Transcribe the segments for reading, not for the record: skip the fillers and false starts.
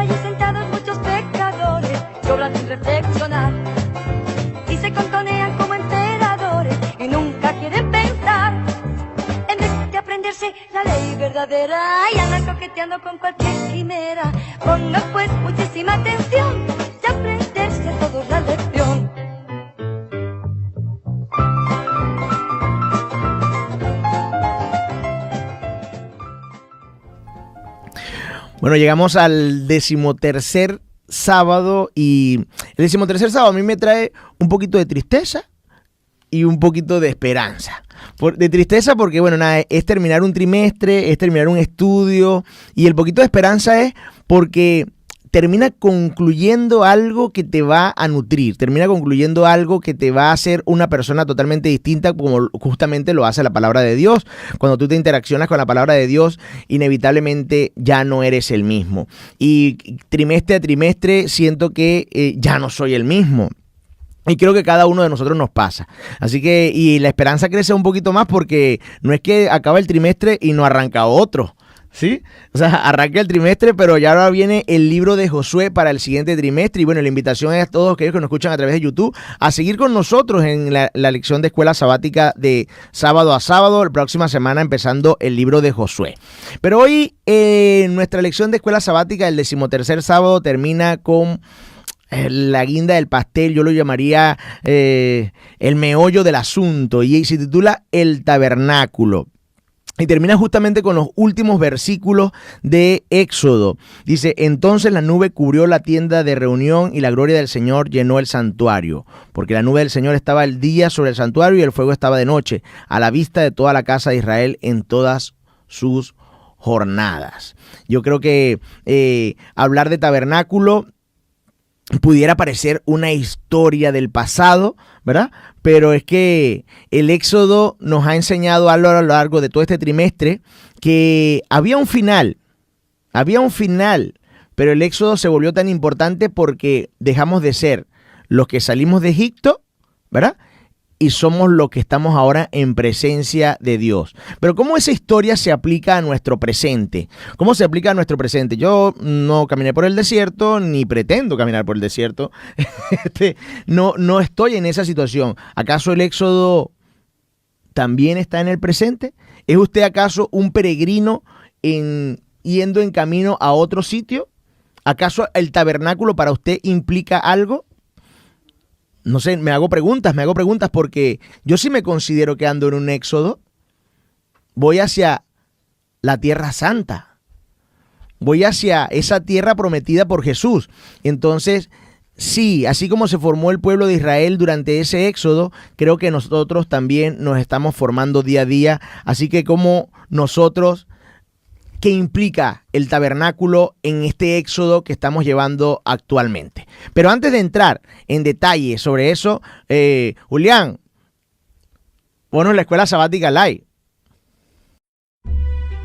allí sentados muchos pecadores, que obran sin reflexionar y se contonean como emperadores y nunca quieren pensar. En vez de aprenderse la ley verdadera y andan coqueteando con cualquier quimera, pongan pues muchísima atención y aprenderse a todos la lección. Bueno, llegamos al 13º sábado y el 13º sábado a mí me trae un poquito de tristeza y un poquito de esperanza. De tristeza porque, bueno, nada, es terminar un trimestre, es terminar un estudio, y el poquito de esperanza es porque termina concluyendo algo que te va a nutrir, termina concluyendo algo que te va a hacer una persona totalmente distinta, como justamente lo hace la palabra de Dios. Cuando tú te interaccionas con la palabra de Dios, inevitablemente ya no eres el mismo. Y trimestre a trimestre siento que ya no soy el mismo. Y creo que cada uno de nosotros nos pasa. Así que, y la esperanza crece un poquito más porque no es que acaba el trimestre y no arranca otro. ¿Sí? O sea, arranca el trimestre, pero ya ahora viene el libro de Josué para el siguiente trimestre. Y bueno, la invitación es a todos aquellos que nos escuchan a través de YouTube a seguir con nosotros en la lección de escuela sabática de sábado a sábado, la próxima semana empezando el libro de Josué. Pero hoy nuestra lección de escuela sabática, el 13º sábado, termina con la guinda del pastel. Yo lo llamaría el meollo del asunto, y se titula El Tabernáculo. Y termina justamente con los últimos versículos de Éxodo. Dice: entonces la nube cubrió la tienda de reunión y la gloria del Señor llenó el santuario. Porque la nube del Señor estaba el día sobre el santuario y el fuego estaba de noche, a la vista de toda la casa de Israel en todas sus jornadas. Yo creo que hablar de tabernáculo pudiera parecer una historia del pasado, ¿verdad? Pero es que el Éxodo nos ha enseñado a lo largo de todo este trimestre que había un final, pero el Éxodo se volvió tan importante porque dejamos de ser los que salimos de Egipto, ¿verdad? Y somos los que estamos ahora en presencia de Dios. Pero ¿cómo esa historia se aplica a nuestro presente? ¿Cómo se aplica a nuestro presente? Yo no caminé por el desierto, ni pretendo caminar por el desierto. No estoy en esa situación. ¿Acaso el Éxodo también está en el presente? ¿Es usted acaso un peregrino yendo en camino a otro sitio? ¿Acaso el tabernáculo para usted implica algo? No sé, me hago preguntas porque yo sí me considero que ando en un éxodo. Voy hacia la tierra santa. Voy hacia esa tierra prometida por Jesús. Entonces, sí, así como se formó el pueblo de Israel durante ese éxodo, creo que nosotros también nos estamos formando día a día. Así que como nosotros, ¿qué implica el tabernáculo en este éxodo que estamos llevando actualmente? Pero antes de entrar en detalle sobre eso, Julián, ponos la escuela sabática live.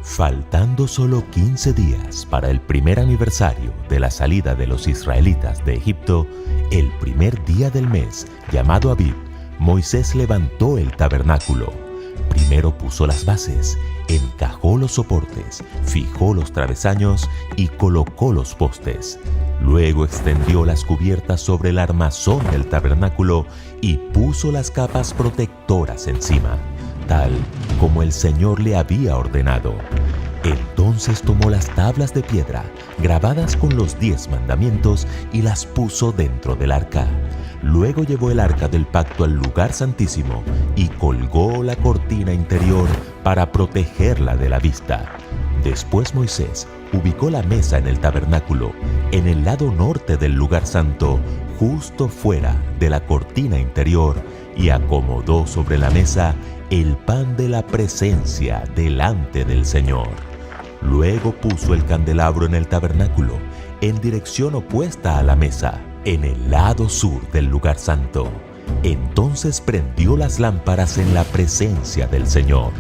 Faltando solo 15 días para el primer aniversario de la salida de los israelitas de Egipto, el primer día del mes, llamado Abib, Moisés levantó el tabernáculo. Primero puso las bases, encajó los soportes, fijó los travesaños y colocó los postes. Luego extendió las cubiertas sobre el armazón del tabernáculo y puso las capas protectoras encima, tal como el Señor le había ordenado. Entonces tomó las tablas de piedra grabadas con los 10 mandamientos y las puso dentro del arca. Luego llevó el arca del pacto al lugar santísimo y colgó la cortina interior para protegerla de la vista. Después Moisés ubicó la mesa en el tabernáculo, en el lado norte del lugar santo, justo fuera de la cortina interior, y acomodó sobre la mesa el pan de la presencia delante del Señor. Luego puso el candelabro en el tabernáculo, en dirección opuesta a la mesa, en el lado sur del lugar santo. Entonces prendió las lámparas en la presencia del Señor.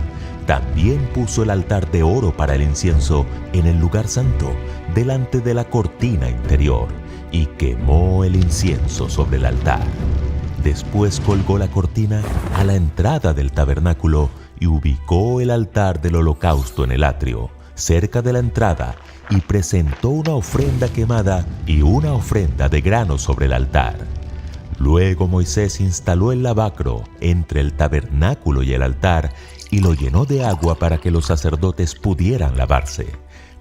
También puso el altar de oro para el incienso en el lugar santo, delante de la cortina interior, y quemó el incienso sobre el altar. Después colgó la cortina a la entrada del tabernáculo y ubicó el altar del holocausto en el atrio, cerca de la entrada y presentó una ofrenda quemada y una ofrenda de grano sobre el altar. Luego Moisés instaló el lavacro entre el tabernáculo y el altar y lo llenó de agua para que los sacerdotes pudieran lavarse.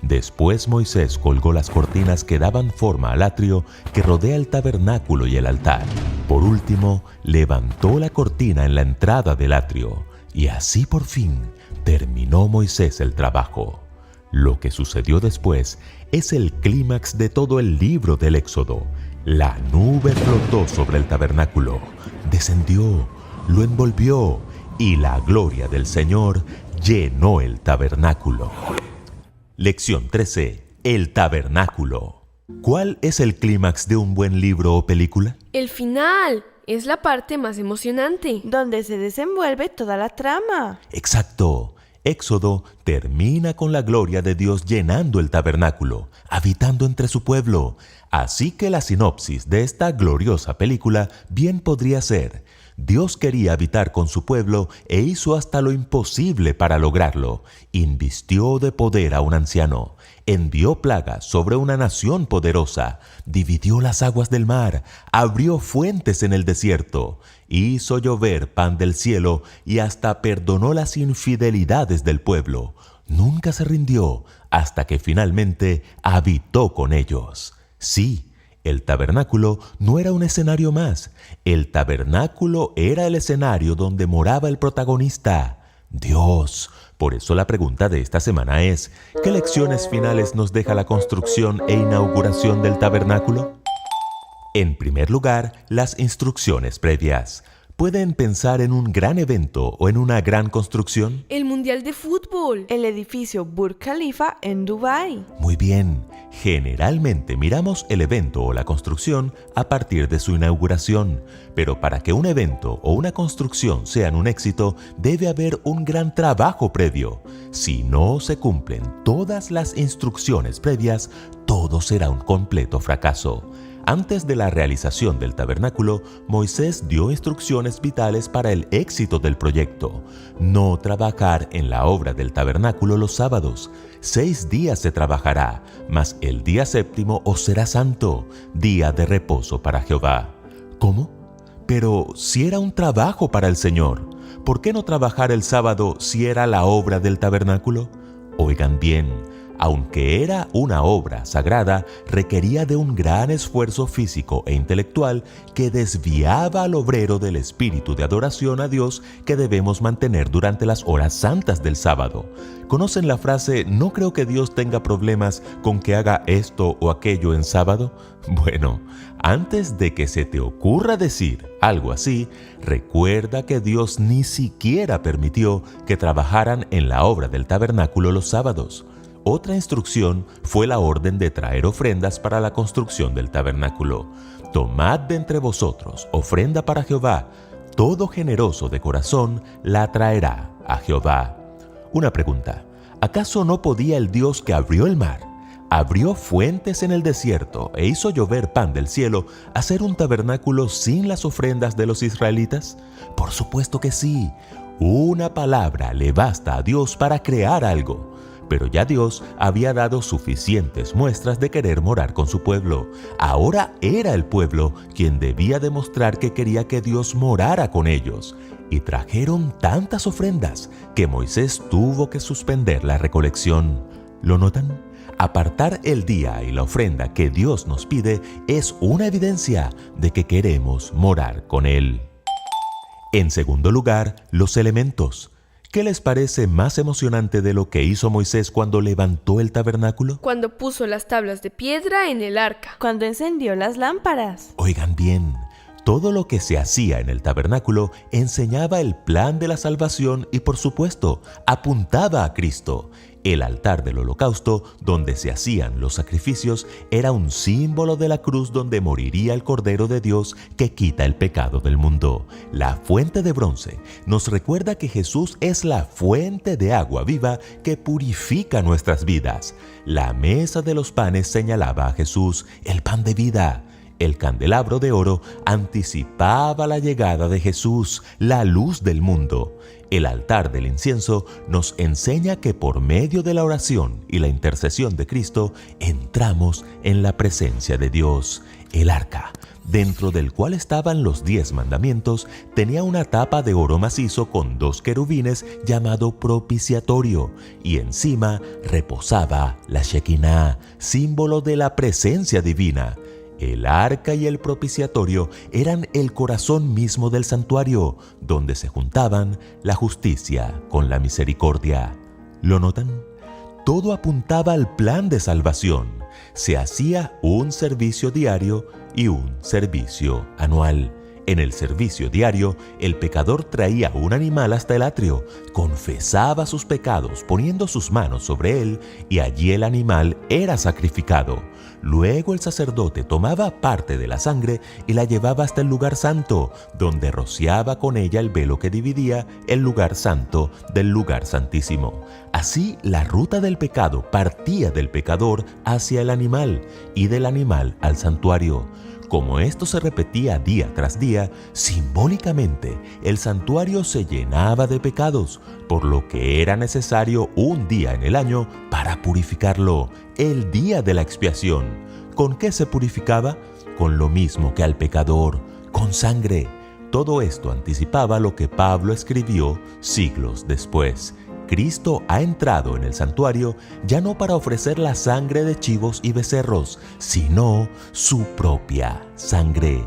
Después Moisés colgó las cortinas que daban forma al atrio que rodea el tabernáculo y el altar. Por último, levantó la cortina en la entrada del atrio, y así por fin terminó Moisés el trabajo. Lo que sucedió después es el clímax de todo el libro del Éxodo. La nube flotó sobre el tabernáculo, descendió, lo envolvió, y la gloria del Señor llenó el tabernáculo. Lección 13. El tabernáculo. ¿Cuál es el clímax de un buen libro o película? El final es la parte más emocionante, donde se desenvuelve toda la trama. Exacto. Éxodo termina con la gloria de Dios llenando el tabernáculo, habitando entre su pueblo. Así que la sinopsis de esta gloriosa película bien podría ser: Dios quería habitar con su pueblo e hizo hasta lo imposible para lograrlo. Invistió de poder a un anciano, envió plagas sobre una nación poderosa, dividió las aguas del mar, abrió fuentes en el desierto, hizo llover pan del cielo y hasta perdonó las infidelidades del pueblo. Nunca se rindió hasta que finalmente habitó con ellos. Sí, el tabernáculo no era un escenario más. El tabernáculo era el escenario donde moraba el protagonista, Dios. Por eso la pregunta de esta semana es: ¿qué lecciones finales nos deja la construcción e inauguración del tabernáculo? En primer lugar, las instrucciones previas. ¿Pueden pensar en un gran evento o en una gran construcción? el Mundial de Fútbol, El edificio Burj Khalifa en Dubái. Muy bien. Generalmente miramos el evento o la construcción a partir de su inauguración, pero para que un evento o una construcción sean un éxito, debe haber un gran trabajo previo. Si no se cumplen todas las instrucciones previas, todo será un completo fracaso. Antes de la realización del tabernáculo, Moisés dio instrucciones vitales para el éxito del proyecto. No trabajar en la obra del tabernáculo los sábados. 6 días se trabajará, mas el día séptimo os será santo, día de reposo para Jehová. ¿Cómo? Pero si era un trabajo para el Señor, ¿por qué no trabajar el sábado si era la obra del tabernáculo? Oigan bien. Aunque era una obra sagrada, requería de un gran esfuerzo físico e intelectual que desviaba al obrero del espíritu de adoración a Dios que debemos mantener durante las horas santas del sábado. ¿Conocen la frase "no creo que Dios tenga problemas con que haga esto o aquello en sábado"? Bueno, antes de que se te ocurra decir algo así, recuerda que Dios ni siquiera permitió que trabajaran en la obra del tabernáculo los sábados. Otra instrucción fue la orden de traer ofrendas para la construcción del tabernáculo. Tomad de entre vosotros ofrenda para Jehová. Todo generoso de corazón la traerá a Jehová. Una pregunta: ¿acaso no podía el Dios que abrió el mar, abrió fuentes en el desierto e hizo llover pan del cielo, hacer un tabernáculo sin las ofrendas de los israelitas? Por supuesto que sí. Una palabra le basta a Dios para crear algo. Pero ya Dios había dado suficientes muestras de querer morar con su pueblo. Ahora era el pueblo quien debía demostrar que quería que Dios morara con ellos. Y trajeron tantas ofrendas que Moisés tuvo que suspender la recolección. ¿Lo notan? Apartar el día y la ofrenda que Dios nos pide es una evidencia de que queremos morar con Él. En segundo lugar, los elementos. ¿Qué les parece más emocionante de lo que hizo Moisés cuando levantó el tabernáculo? cuando puso las tablas de piedra en el arca, Cuando encendió las lámparas. Oigan bien, todo lo que se hacía en el tabernáculo enseñaba el plan de la salvación y, por supuesto, apuntaba a Cristo. El altar del holocausto, donde se hacían los sacrificios, era un símbolo de la cruz donde moriría el Cordero de Dios que quita el pecado del mundo. La fuente de bronce nos recuerda que Jesús es la fuente de agua viva que purifica nuestras vidas. La mesa de los panes señalaba a Jesús, el pan de vida. El candelabro de oro anticipaba la llegada de Jesús, la luz del mundo. El altar del incienso nos enseña que por medio de la oración y la intercesión de Cristo entramos en la presencia de Dios. El arca, dentro del cual estaban los 10 mandamientos, tenía una tapa de oro macizo con 2 querubines llamado propiciatorio, y encima reposaba la Shekinah, símbolo de la presencia divina. El arca y el propiciatorio eran el corazón mismo del santuario, donde se juntaban la justicia con la misericordia. ¿Lo notan? Todo apuntaba al plan de salvación. Se hacía un servicio diario y un servicio anual. En el servicio diario, el pecador traía un animal hasta el atrio, confesaba sus pecados poniendo sus manos sobre él, y allí el animal era sacrificado. Luego el sacerdote tomaba parte de la sangre y la llevaba hasta el lugar santo, donde rociaba con ella el velo que dividía el lugar santo del lugar santísimo. Así, la ruta del pecado partía del pecador hacia el animal y del animal al santuario. Como esto se repetía día tras día, simbólicamente el santuario se llenaba de pecados, por lo que era necesario un día en el año para purificarlo, el día de la expiación. ¿Con qué se purificaba? Con lo mismo que al pecador, con sangre. Todo esto anticipaba lo que Pablo escribió siglos después. Cristo ha entrado en el santuario ya no para ofrecer la sangre de chivos y becerros, sino su propia sangre.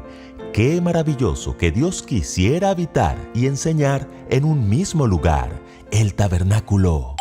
¡Qué maravilloso que Dios quisiera habitar y enseñar en un mismo lugar, el tabernáculo!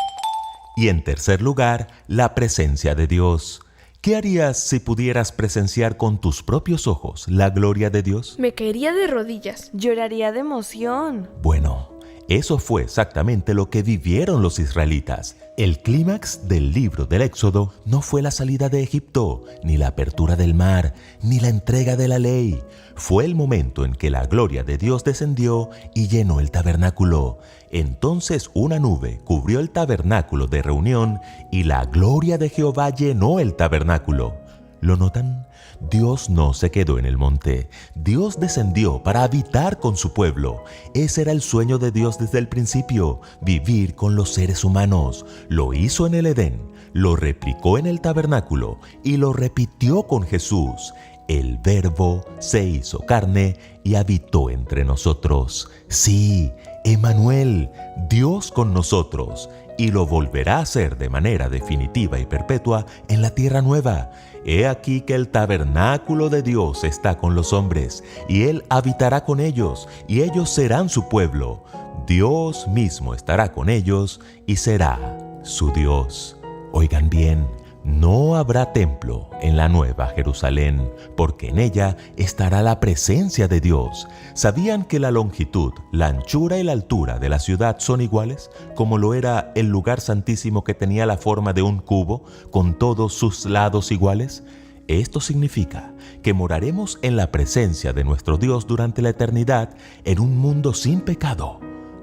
Y en tercer lugar, la presencia de Dios. ¿Qué harías si pudieras presenciar con tus propios ojos la gloria de Dios? Me caería de rodillas. Lloraría de emoción. Bueno, eso fue exactamente lo que vivieron los israelitas. El clímax del libro del Éxodo no fue la salida de Egipto, ni la apertura del mar, ni la entrega de la ley. Fue el momento en que la gloria de Dios descendió y llenó el tabernáculo. Entonces una nube cubrió el tabernáculo de reunión y la gloria de Jehová llenó el tabernáculo. ¿Lo notan? Dios no se quedó en el monte. Dios descendió para habitar con su pueblo. Ese era el sueño de Dios desde el principio, vivir con los seres humanos. Lo hizo en el Edén, lo replicó en el tabernáculo y lo repitió con Jesús. El Verbo se hizo carne y habitó entre nosotros. Sí, Emmanuel, Dios con nosotros, y lo volverá a hacer de manera definitiva y perpetua en la tierra nueva. He aquí que el tabernáculo de Dios está con los hombres, y Él habitará con ellos, y ellos serán su pueblo. Dios mismo estará con ellos, y será su Dios. Oigan bien, no habrá templo en la Nueva Jerusalén, porque en ella estará la presencia de Dios. ¿Sabían que la longitud, la anchura y la altura de la ciudad son iguales, como lo era el lugar santísimo que tenía la forma de un cubo, con todos sus lados iguales? Esto significa que moraremos en la presencia de nuestro Dios durante la eternidad, en un mundo sin pecado,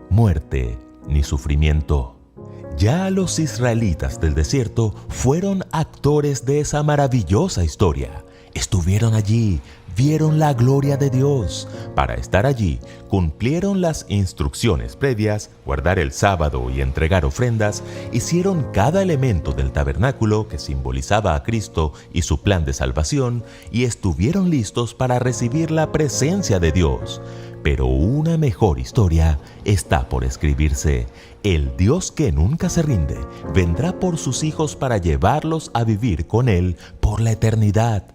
muerte ni sufrimiento. Ya los israelitas del desierto fueron actores de esa maravillosa historia. Estuvieron allí, vieron la gloria de Dios. Para estar allí, cumplieron las instrucciones previas, guardar el sábado y entregar ofrendas, hicieron cada elemento del tabernáculo que simbolizaba a Cristo y su plan de salvación, y estuvieron listos para recibir la presencia de Dios. Pero una mejor historia está por escribirse. El Dios que nunca se rinde vendrá por sus hijos para llevarlos a vivir con Él por la eternidad.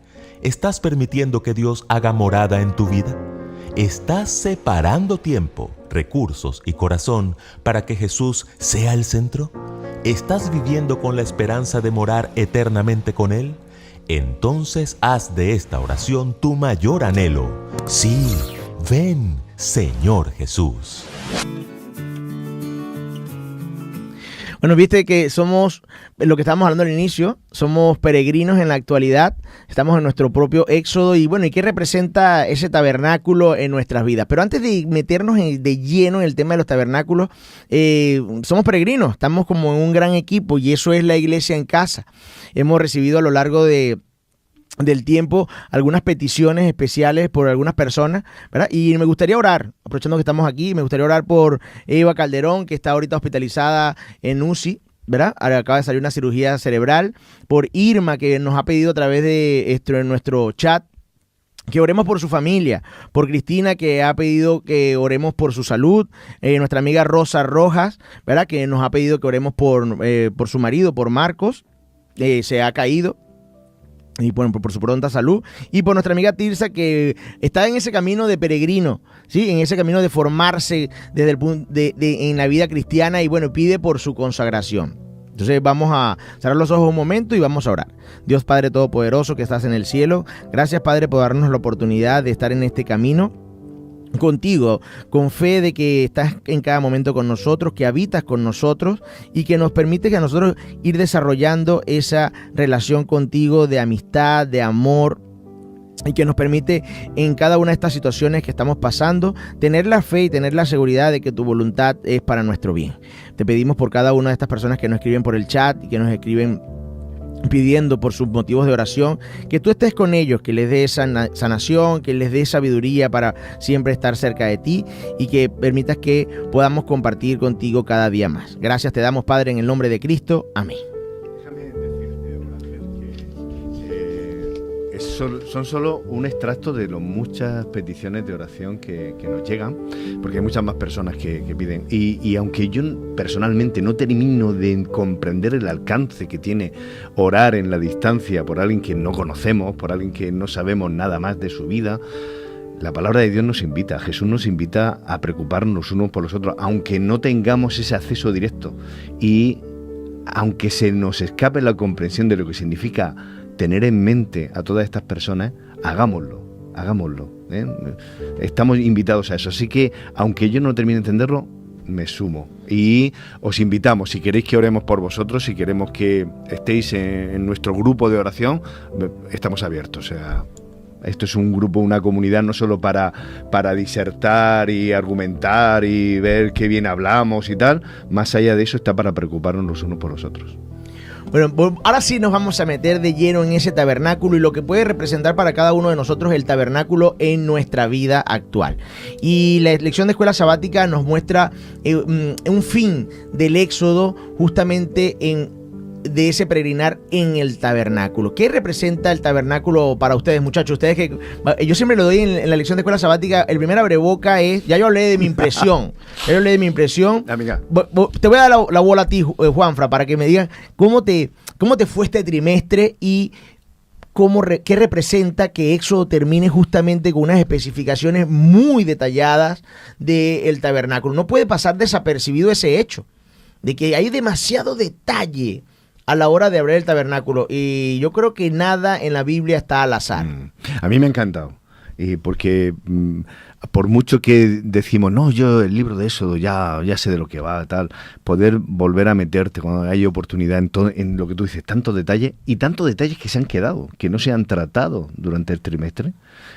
¿Estás permitiendo que Dios haga morada en tu vida? ¿Estás separando tiempo, recursos y corazón para que Jesús sea el centro? ¿Estás viviendo con la esperanza de morar eternamente con Él? Entonces haz de esta oración tu mayor anhelo. Sí, ven, Señor Jesús. Bueno, viste que somos, lo que estábamos hablando al inicio, somos peregrinos en la actualidad, estamos en nuestro propio éxodo y bueno, ¿y qué representa ese tabernáculo en nuestras vidas? Pero antes de meternos de lleno en el tema de los tabernáculos, somos peregrinos, estamos como en un gran equipo y eso es la iglesia en casa. Hemos recibido a lo largo de del tiempo algunas peticiones especiales por algunas personas, ¿verdad? Y me gustaría orar, aprovechando que estamos aquí, me gustaría orar por Eva Calderón, que está ahorita hospitalizada en UCI, ¿verdad? Ahora acaba de salir una cirugía cerebral, por Irma, que nos ha pedido a través de nuestro chat que oremos por su familia, por Cristina, que ha pedido que oremos por su salud, nuestra amiga Rosa Rojas, ¿verdad? Que nos ha pedido que oremos por su marido, por Marcos, se ha caído, y por su pronta salud, y por nuestra amiga Tirsa, que está en ese camino de peregrino, ¿sí? En ese camino de formarse desde el punto en la vida cristiana, y bueno, pide por su consagración. Entonces vamos a cerrar los ojos un momento y vamos a orar. Dios Padre Todopoderoso que estás en el cielo, gracias Padre por darnos la oportunidad de estar en este camino contigo, con fe de que estás en cada momento con nosotros, que habitas con nosotros y que nos permite que a nosotros ir desarrollando esa relación contigo de amistad, de amor, y que nos permite en cada una de estas situaciones que estamos pasando tener la fe y tener la seguridad de que tu voluntad es para nuestro bien. Te pedimos por cada una de estas personas que nos escriben por el chat y que nos escriben pidiendo por sus motivos de oración, que tú estés con ellos, que les des sanación, que les des sabiduría para siempre estar cerca de ti y que permitas que podamos compartir contigo cada día más. Gracias te damos, Padre, en el nombre de Cristo. Amén. Son solo un extracto de las muchas peticiones de oración que nos llegan, porque hay muchas más personas que piden. Y aunque yo personalmente no termino de comprender el alcance que tiene orar en la distancia por alguien que no conocemos, por alguien que no sabemos nada más de su vida, la palabra de Dios nos invita, Jesús nos invita a preocuparnos unos por los otros, aunque no tengamos ese acceso directo y aunque se nos escape la comprensión de lo que significa tener en mente a todas estas personas, hagámoslo. Estamos invitados a eso. Así que, aunque yo no termine de entenderlo, me sumo. Y os invitamos, si queréis que oremos por vosotros, si queremos que estéis en nuestro grupo de oración, estamos abiertos. O sea, esto es un grupo, una comunidad no solo para disertar y argumentar y ver qué bien hablamos y tal. Más allá de eso, está para preocuparnos los unos por los otros. Bueno, ahora sí nos vamos a meter de lleno en ese tabernáculo y lo que puede representar para cada uno de nosotros el tabernáculo en nuestra vida actual. Y la lección de escuela sabática nos muestra un fin del éxodo justamente de ese peregrinar en el tabernáculo. ¿Qué representa el tabernáculo para ustedes, muchachos? Ustedes que yo siempre lo doy en la lección de escuela sabática, el primer abreboca es, ya yo hablé de mi impresión. Amiga. Te voy a dar la bola a ti, Juanfra, para que me digan cómo te fue este trimestre y qué representa que Éxodo termine justamente con unas especificaciones muy detalladas del tabernáculo. No puede pasar desapercibido ese hecho de que hay demasiado detalle a la hora de abrir el tabernáculo, y yo creo que nada en la Biblia está al azar. A mí me ha encantado, porque por mucho que decimos, no, yo el libro de Éxodo ya sé de lo que va, tal, poder volver a meterte cuando hay oportunidad en lo que tú dices, tantos detalles que se han quedado, que no se han tratado durante el trimestre,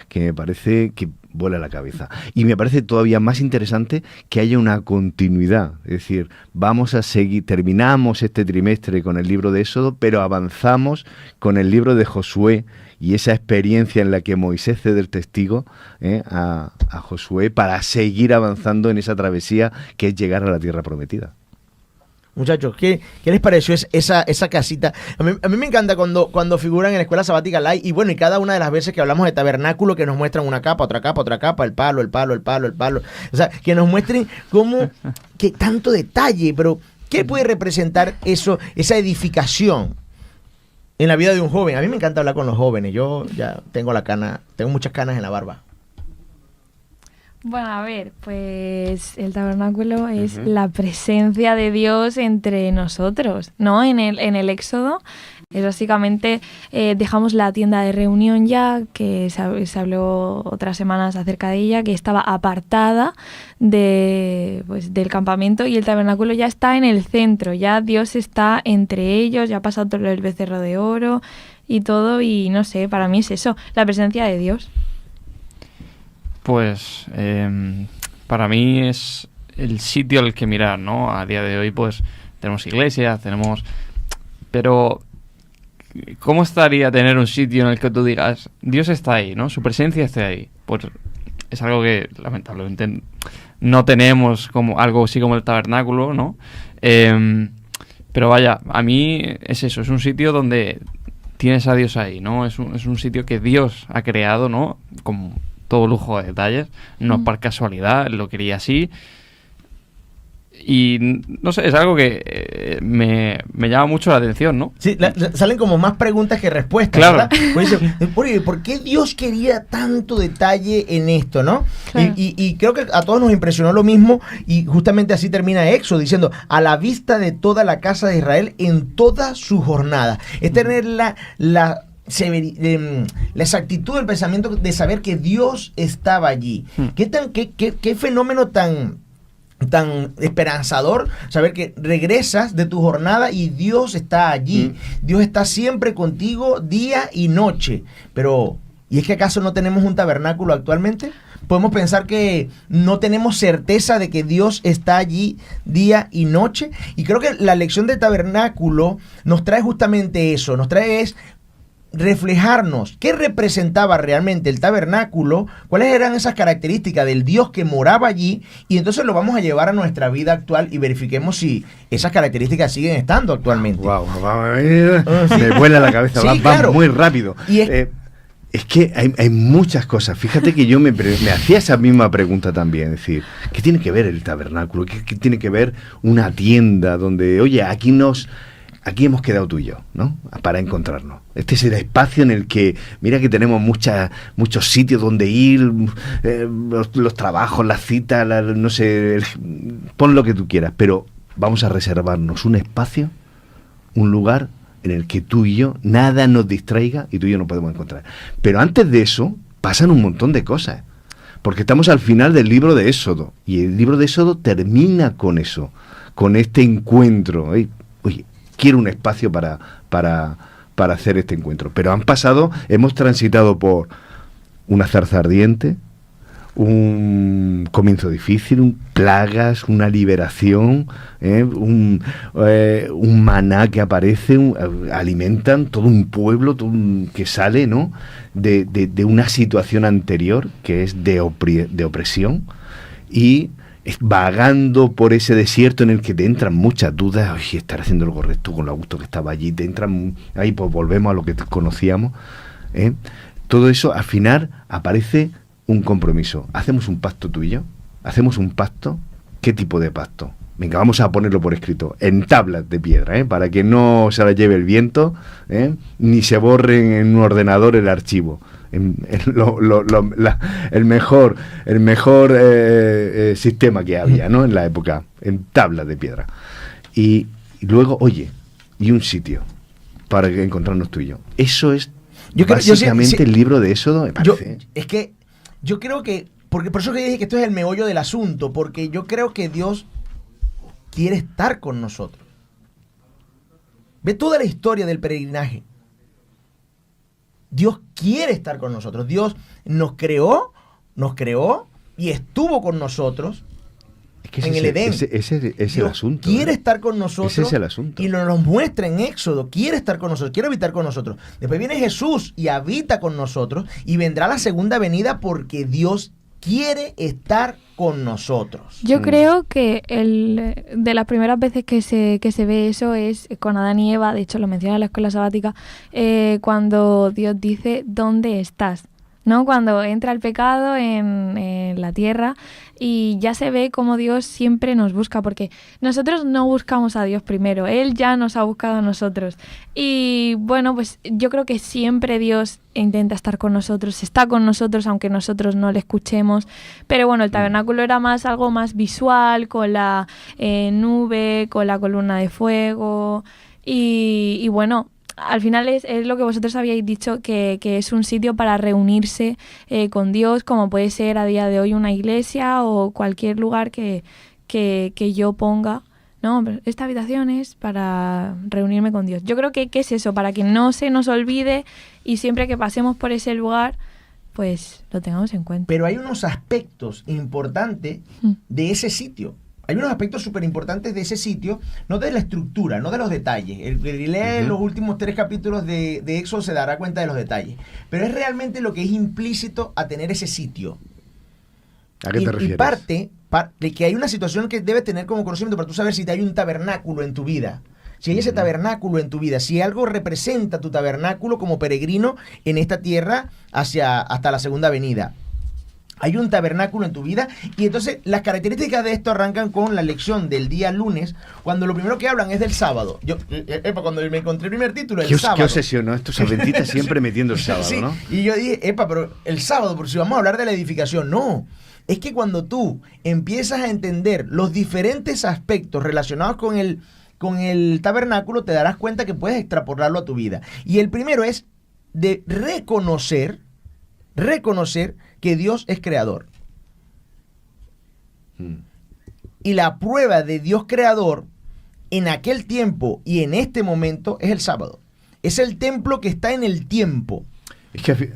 que me parece que vuela la cabeza. Y me parece todavía más interesante que haya una continuidad, es decir, vamos a seguir, terminamos este trimestre con el libro de Éxodo, pero avanzamos con el libro de Josué y esa experiencia en la que Moisés cede el testigo a Josué para seguir avanzando en esa travesía que es llegar a la tierra prometida. Muchachos, ¿qué les pareció esa casita? A mí me encanta cuando figuran en la escuela sabática live y bueno, y cada una de las veces que hablamos de tabernáculo que nos muestran una capa, otra capa, el palo. O sea, que nos muestren cómo, que tanto detalle, pero ¿qué puede representar eso, esa edificación en la vida de un joven? A mí me encanta hablar con los jóvenes. Yo ya tengo muchas canas en la barba. Bueno, a ver, pues el tabernáculo es la presencia de Dios entre nosotros, ¿no? En el Éxodo es básicamente, dejamos la tienda de reunión ya, que se habló otras semanas acerca de ella, que estaba apartada del campamento, y el tabernáculo ya está en el centro, ya Dios está entre ellos, ya ha pasado todo el becerro de oro y todo, y no sé, para mí es eso, la presencia de Dios. Pues para mí es el sitio al que mirar, ¿no? A día de hoy pues tenemos iglesias, pero ¿cómo estaría tener un sitio en el que tú digas, Dios está ahí, ¿no? Su presencia está ahí. Pues es algo que lamentablemente no tenemos como algo así como el tabernáculo, ¿no? Pero vaya, a mí es eso, es un sitio donde tienes a Dios ahí, ¿no? Es un sitio que Dios ha creado, ¿no? Con todo lujo de detalles, no por casualidad, Él lo quería así. Y no sé, es algo que me llama mucho la atención, ¿no? Sí, salen como más preguntas que respuestas, claro. ¿verdad? Pues, ¿por qué Dios quería tanto detalle en esto, no? Claro. Y creo que a todos nos impresionó lo mismo, y justamente así termina Éxodo, diciendo, a la vista de toda la casa de Israel en toda su jornada. Es tener la exactitud del pensamiento de saber que Dios estaba allí. ¿Qué fenómeno tan esperanzador saber que regresas de tu jornada y Dios está allí? Dios está siempre contigo día y noche. Pero, ¿y es que acaso no tenemos un tabernáculo actualmente? Podemos pensar que no tenemos certeza de que Dios está allí día y noche. Y creo que la lección del tabernáculo nos trae justamente eso, nos trae reflejarnos qué representaba realmente el tabernáculo, cuáles eran esas características del Dios que moraba allí, y entonces lo vamos a llevar a nuestra vida actual y verifiquemos si esas características siguen estando actualmente. Wow, me vuela la cabeza, sí, va claro. muy rápido. Y es que hay muchas cosas. Fíjate que yo me hacía esa misma pregunta también. Es decir, ¿qué tiene que ver el tabernáculo? ¿Qué tiene que ver una tienda donde, oye, aquí hemos quedado tú y yo, ¿no? Para encontrarnos. Este es el espacio en el que, mira que tenemos muchos sitios donde ir, los trabajos, las citas, no sé, pon lo que tú quieras, pero vamos a reservarnos un espacio, un lugar en el que tú y yo, nada nos distraiga y tú y yo nos podemos encontrar. Pero antes de eso, pasan un montón de cosas, porque estamos al final del libro de Éxodo, y el libro de Éxodo termina con eso, con este encuentro. Oye, quiero un espacio para hacer este encuentro. Pero hemos transitado por una zarza ardiente, un comienzo difícil, plagas, una liberación, un maná que aparece, alimentan todo un pueblo que sale, ¿no? de una situación anterior que es de opresión, y vagando por ese desierto en el que te entran muchas dudas. Oye, estar haciendo lo correcto con lo a gusto que estaba allí, te entran ahí, pues volvemos a lo que conocíamos, todo eso. Al final aparece un compromiso. Hacemos un pacto tú y yo, hacemos un pacto. ¿Qué tipo de pacto? Venga, vamos a ponerlo por escrito, en tablas de piedra, para que no se la lleve el viento, ni se borre en un ordenador el archivo. El mejor sistema que había, ¿no? En la época, en tablas de piedra. Y luego, oye, y un sitio para encontrarnos tú y yo. Eso es básicamente el libro de Éxodo, me parece. Yo creo que, porque por eso que dije que esto es el meollo del asunto, porque yo creo que Dios quiere estar con nosotros. Ve toda la historia del peregrinaje. Dios quiere estar con nosotros. Dios nos creó y estuvo con nosotros en el Edén. Ese es el asunto. Quiere estar con nosotros. Ese es el asunto. Y nos muestra en Éxodo. Quiere estar con nosotros, quiere habitar con nosotros. Después viene Jesús y habita con nosotros, y vendrá la segunda venida porque Dios quiere estar con nosotros. Yo creo que de las primeras veces que se ve eso es con Adán y Eva. De hecho, lo menciona en la escuela sabática, cuando Dios dice, ¿dónde estás? ¿No? Cuando entra el pecado en la tierra, y ya se ve como Dios siempre nos busca, porque nosotros no buscamos a Dios primero, Él ya nos ha buscado a nosotros. Y bueno, pues yo creo que siempre Dios intenta estar con nosotros, está con nosotros aunque nosotros no le escuchemos. Pero bueno, el tabernáculo era algo más visual, con la nube, con la columna de fuego, y bueno, al final es lo que vosotros habíais dicho, que es un sitio para reunirse con Dios, como puede ser a día de hoy una iglesia o cualquier lugar que yo ponga, ¿no? Esta habitación es para reunirme con Dios. Yo creo que es eso, para que no se nos olvide, y siempre que pasemos por ese lugar, pues lo tengamos en cuenta. Pero hay unos aspectos importantes de ese sitio. hay unos aspectos súper importantes de ese sitio, no de la estructura, no de los detalles. El que lee los últimos 3 capítulos de Éxodo se dará cuenta de los detalles. Pero es realmente lo que es implícito a tener ese sitio. ¿A qué te refieres? Y parte de que hay una situación que debes tener como conocimiento para tú saber si hay un tabernáculo en tu vida. Si hay ese tabernáculo en tu vida, si algo representa tu tabernáculo como peregrino en esta tierra hasta la segunda venida. Hay un tabernáculo en tu vida, y entonces las características de esto arrancan con la lección del día lunes, cuando lo primero que hablan es del sábado. Yo, cuando me encontré el primer título, el sábado. Qué obsesión, ¿no? Estos adventistas siempre metiendo el sábado, sí, ¿no? Y yo dije, pero el sábado, por si vamos a hablar de la edificación, no. Es que cuando tú empiezas a entender los diferentes aspectos relacionados con el tabernáculo, te darás cuenta que puedes extrapolarlo a tu vida. Y el primero es de reconocer que Dios es creador. Y la prueba de Dios creador en aquel tiempo y en este momento es el sábado. Es el templo que está en el tiempo. Es que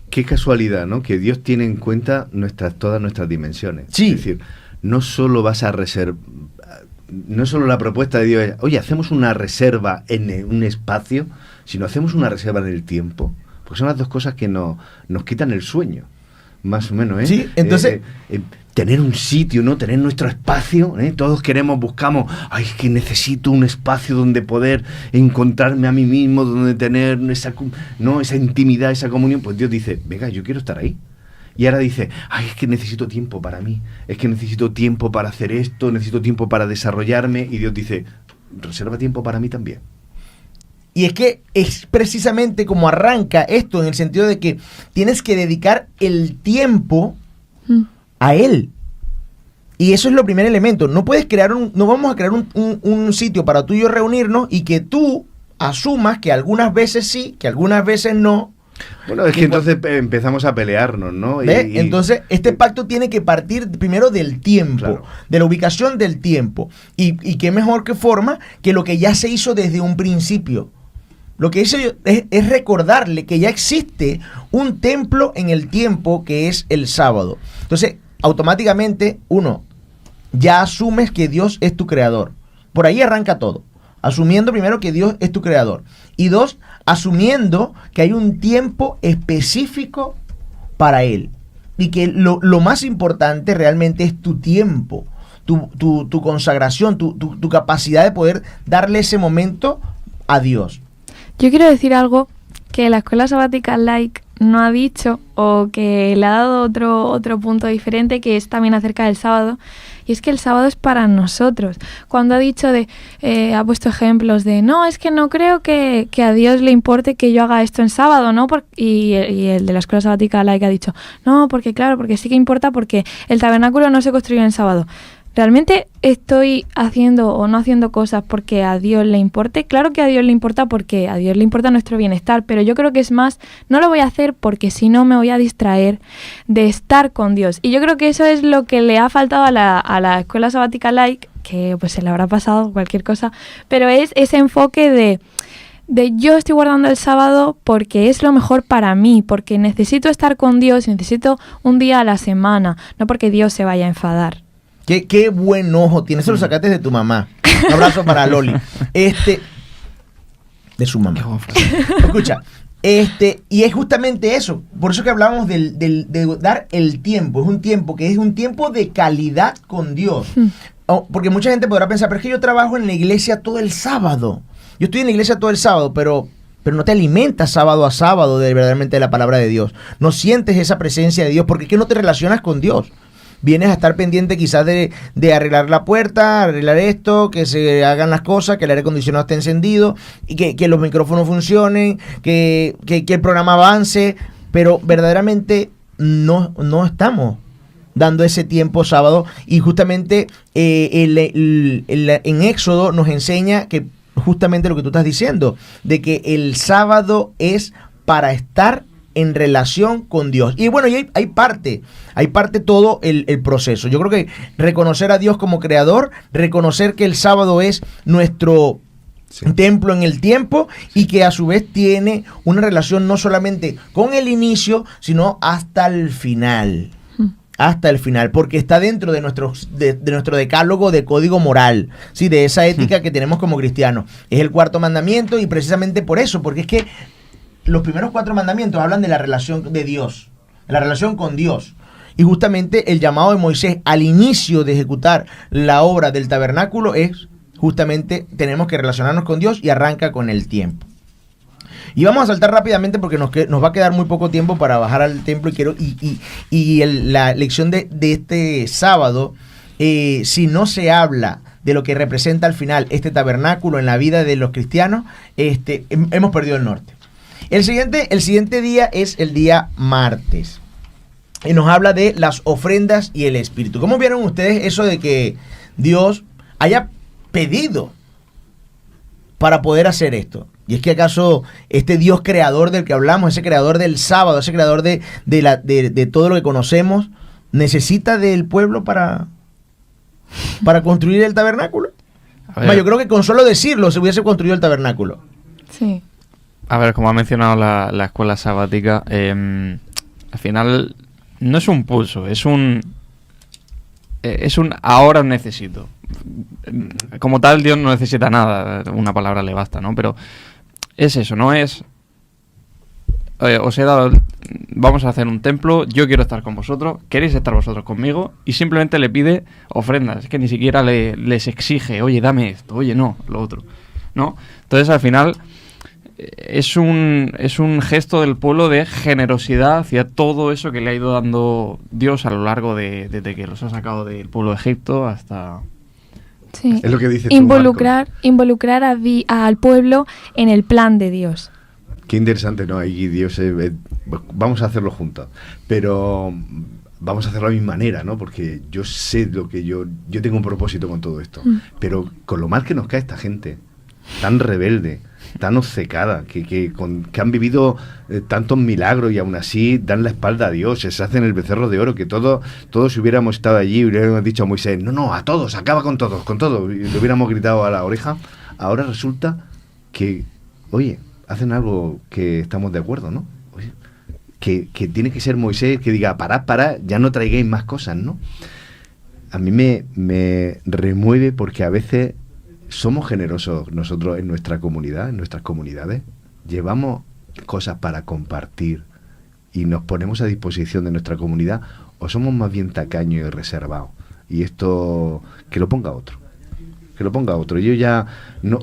qué casualidad, ¿no? Que Dios tiene en cuenta todas nuestras dimensiones. Sí. Es decir, no solo vas a reservar, no solo la propuesta de Dios es, oye, hacemos una reserva en un espacio, sino hacemos una reserva en el tiempo. Porque son las dos cosas que nos quitan el sueño, más o menos, ¿eh? Sí, entonces... tener un sitio, ¿no? Tener nuestro espacio, ¿eh? Todos buscamos, es que necesito un espacio donde poder encontrarme a mí mismo, donde tener esa intimidad, esa comunión. Pues Dios dice, venga, yo quiero estar ahí. Y ahora dice, es que necesito tiempo para mí, es que necesito tiempo para hacer esto, necesito tiempo para desarrollarme. Y Dios dice, reserva tiempo para mí también. Y es que es precisamente como arranca esto, en el sentido de que tienes que dedicar el tiempo a Él. Y eso es lo primer elemento. No vamos a crear un sitio para tú y yo reunirnos y que tú asumas que algunas veces sí, que algunas veces no. Bueno, es que entonces empezamos a pelearnos, ¿no? Entonces, este pacto tiene que partir primero del tiempo, claro, de la ubicación del tiempo. Y qué mejor que forma que lo que ya se hizo desde un principio. Lo que hice es recordarle que ya existe un templo en el tiempo que es el sábado. Entonces, automáticamente, uno, ya asumes que Dios es tu creador. Por ahí arranca todo. Asumiendo primero que Dios es tu creador. Y dos, asumiendo que hay un tiempo específico para Él. Y que lo más importante realmente es tu tiempo, tu consagración, tu capacidad de poder darle ese momento a Dios. Yo quiero decir algo que la Escuela Sabática Like no ha dicho, o que le ha dado otro punto diferente, que es también acerca del sábado, y es que el sábado es para nosotros. Cuando ha dicho ha puesto ejemplos de, no, es que no creo que a Dios le importe que yo haga esto en sábado, ¿no? Y el de la Escuela Sabática Like ha dicho, no, porque claro, porque sí que importa, porque el tabernáculo no se construyó en sábado. ¿Realmente estoy haciendo o no haciendo cosas porque a Dios le importe? Claro que a Dios le importa, porque a Dios le importa nuestro bienestar, pero yo creo que es más, no lo voy a hacer porque si no me voy a distraer de estar con Dios. Y yo creo que eso es lo que le ha faltado a la Escuela Sabática Like, que pues se le habrá pasado cualquier cosa, pero es ese enfoque de yo estoy guardando el sábado porque es lo mejor para mí, porque necesito estar con Dios, necesito un día a la semana, no porque Dios se vaya a enfadar. Qué buen ojo tienes. Eso lo sacaste de tu mamá. Un abrazo para Loli. De su mamá. Escucha. Y es justamente eso. Por eso que hablábamos de dar el tiempo. Es un tiempo que es un tiempo de calidad con Dios. Porque mucha gente podrá pensar, pero es que yo trabajo en la iglesia todo el sábado. Yo estoy en la iglesia todo el sábado, pero no te alimentas sábado a sábado verdaderamente de la palabra de Dios. No sientes esa presencia de Dios, porque es que no te relacionas con Dios. Vienes a estar pendiente quizás de arreglar la puerta, arreglar esto, que se hagan las cosas, que el aire acondicionado esté encendido, y que los micrófonos funcionen, que el programa avance, pero verdaderamente no estamos dando ese tiempo sábado. Y justamente en Éxodo nos enseña que justamente lo que tú estás diciendo, de que el sábado es para estar en relación con Dios. Y bueno, y hay parte todo el proceso. Yo creo que reconocer a Dios como creador, reconocer que el sábado es nuestro templo en el tiempo, y que a su vez tiene una relación no solamente con el inicio, sino hasta el final. hasta el final, porque está dentro de nuestro decálogo de código moral, ¿sí? De esa ética que tenemos como cristianos. Es el 4º mandamiento, y precisamente por eso, porque es que los primeros 4 mandamientos hablan de la relación de Dios, de la relación con Dios. Y justamente el llamado de Moisés al inicio de ejecutar la obra del tabernáculo es justamente tenemos que relacionarnos con Dios, y arranca con el tiempo. Y vamos a saltar rápidamente porque nos va a quedar muy poco tiempo para bajar al templo, la lección de este sábado, si no se habla de lo que representa al final este tabernáculo en la vida de los cristianos, hemos perdido el norte. El siguiente día es el día martes, y nos habla de las ofrendas y el espíritu. ¿Cómo vieron ustedes eso de que Dios haya pedido para poder hacer esto? ¿Y es que acaso este Dios creador del que hablamos, ese creador del sábado, ese creador de todo lo que conocemos, necesita del pueblo para construir el tabernáculo? Yo creo que con solo decirlo se hubiese construido el tabernáculo. Sí. A ver, como ha mencionado la escuela sabática, al final no es un pulso, es un ahora necesito. Como tal, Dios no necesita nada, una palabra le basta, ¿no? Pero es eso, no es... os he dado... Vamos a hacer un templo, yo quiero estar con vosotros, queréis estar vosotros conmigo, y simplemente le pide ofrendas. Es que ni siquiera les exige, oye, dame esto, oye, no, lo otro, ¿no? Entonces, al final, es un gesto del pueblo de generosidad hacia todo eso que le ha ido dando Dios a lo largo desde que los ha sacado del pueblo de Egipto hasta... Sí. Es lo que dice involucrar al pueblo en el plan de Dios. Qué interesante, ¿no? Ahí Dios... vamos a hacerlo juntos, pero vamos a hacerlo a mi manera, ¿no? Porque yo sé lo que yo tengo un propósito con todo esto. Pero con lo mal que nos cae esta gente, tan rebelde, tan obcecada, que han vivido tantos milagros y aún así dan la espalda a Dios, se hacen el becerro de oro, que todos si hubiéramos estado allí y hubiéramos dicho a Moisés, no, a todos, acaba con todos, y le hubiéramos gritado a la oreja. Ahora resulta que, oye, hacen algo que estamos de acuerdo, ¿no? Oye, que tiene que ser Moisés que diga, parad, ya no traigáis más cosas, ¿no? A mí me remueve porque a veces somos generosos nosotros en nuestra comunidad, en nuestras comunidades. Llevamos cosas para compartir y nos ponemos a disposición de nuestra comunidad, o somos más bien tacaños y reservados. Y esto, que lo ponga otro. Yo ya,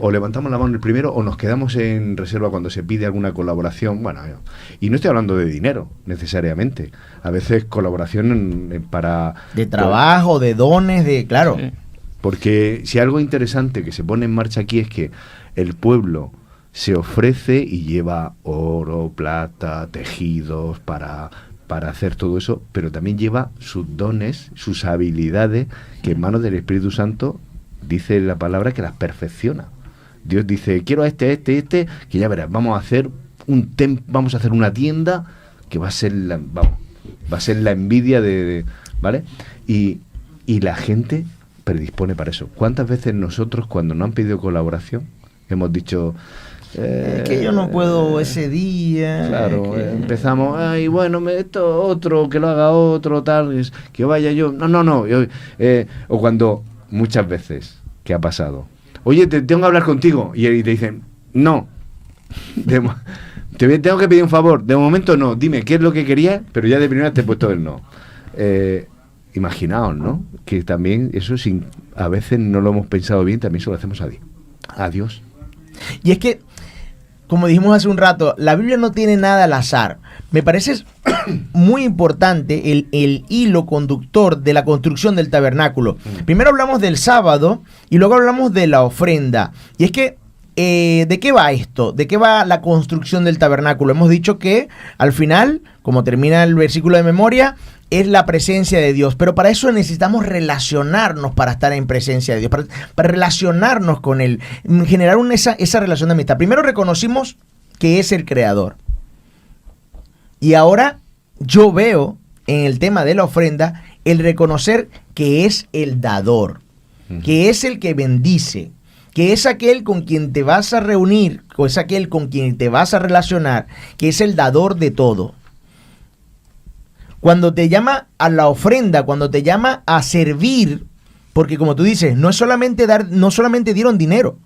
o levantamos la mano el primero o nos quedamos en reserva cuando se pide alguna colaboración. Bueno, y no estoy hablando de dinero necesariamente. A veces colaboración para... De trabajo, de dones, claro. Sí. Porque si algo interesante que se pone en marcha aquí es que el pueblo se ofrece y lleva oro, plata, tejidos para hacer todo eso, pero también lleva sus dones, sus habilidades, que en manos del Espíritu Santo dice la palabra que las perfecciona. Dios dice, quiero a este, que ya verás, vamos a hacer una tienda que va a ser la envidia ¿vale? Y la gente predispone para eso. ¿Cuántas veces nosotros, cuando nos han pedido colaboración, hemos dicho... es que yo no puedo ese día. Claro, empezamos, ay, bueno, esto otro, que lo haga otro, tal, que vaya yo. No. O cuando, muchas veces, ¿qué ha pasado? Oye, tengo que hablar contigo. Y te dicen, no. Te tengo que pedir un favor. De momento no. Dime, ¿qué es lo que querías? Pero ya de primera te he puesto el no. Imaginaos, ¿no? Que también eso a veces no lo hemos pensado bien, también se lo hacemos a Dios. Y es que, como dijimos hace un rato, la Biblia no tiene nada al azar. Me parece muy importante el hilo conductor de la construcción del tabernáculo. Primero hablamos del sábado y luego hablamos de la ofrenda. Y es que, ¿de qué va esto? ¿De qué va la construcción del tabernáculo? Hemos dicho que al final, como termina el versículo de memoria, es la presencia de Dios, pero para eso necesitamos relacionarnos para estar en presencia de Dios, para relacionarnos con Él, generar esa relación de amistad. Primero reconocimos que es el creador, y ahora yo veo en el tema de la ofrenda el reconocer que es el dador, que es el que bendice, que es aquel con quien te vas a reunir, o es aquel con quien te vas a relacionar, que es el dador de todo. cuando te llama a la ofrenda, cuando te llama a servir, porque como tú dices, no solamente dieron dinero,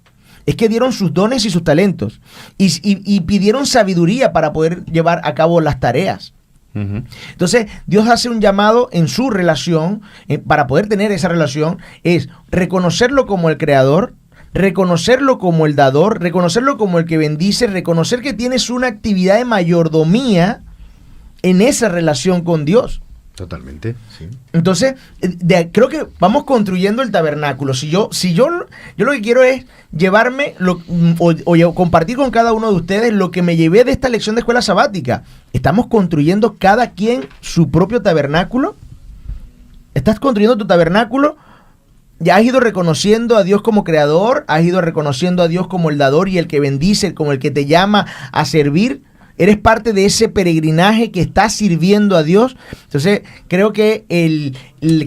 es que dieron sus dones y sus talentos y pidieron sabiduría para poder llevar a cabo las tareas. Entonces, Dios hace un llamado en su relación, para poder tener esa relación, es reconocerlo como el creador, reconocerlo como el dador, reconocerlo como el que bendice, reconocer que tienes una actividad de mayordomía en esa relación con Dios. Totalmente, sí. Entonces, creo que vamos construyendo el tabernáculo. Yo lo que quiero es llevarme o compartir con cada uno de ustedes lo que me llevé de esta lección de escuela sabática. Estamos construyendo cada quien su propio tabernáculo. Estás construyendo tu tabernáculo. Ya has ido reconociendo a Dios como creador, has ido reconociendo a Dios como el dador y el que bendice, como el que te llama a servir. Eres parte de ese peregrinaje que está sirviendo a Dios. Entonces, creo que el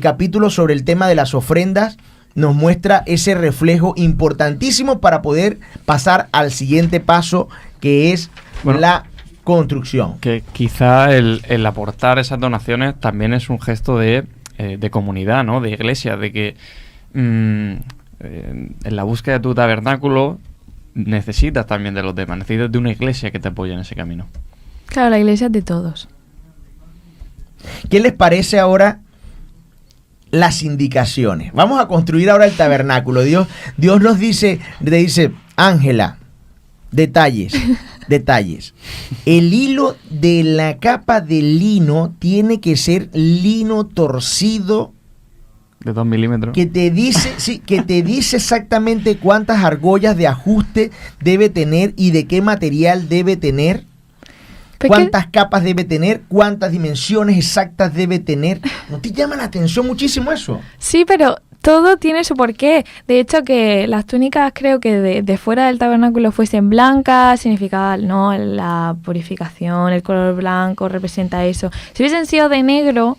capítulo sobre el tema de las ofrendas nos muestra ese reflejo importantísimo para poder pasar al siguiente paso, que es la construcción. Que quizá el aportar esas donaciones también es un gesto de comunidad, ¿no? De iglesia, de que en la búsqueda de tu tabernáculo necesitas también de los demás, necesitas de una iglesia que te apoye en ese camino. Claro, la iglesia es de todos. ¿Qué les parece ahora las indicaciones? Vamos a construir ahora el tabernáculo. Dios nos dice, Ángela, detalles. El hilo de la capa de lino tiene que ser lino torcido, de 2 milímetros. Que te dice exactamente cuántas argollas de ajuste debe tener y de qué material debe tener, cuántas capas debe tener, cuántas dimensiones exactas debe tener. ¿No te llama la atención muchísimo eso? Sí, pero todo tiene su porqué. De hecho, que las túnicas, creo que de fuera del tabernáculo fuesen blancas, significaba, ¿no?, la purificación, el color blanco representa eso. Si hubiesen sido de negro,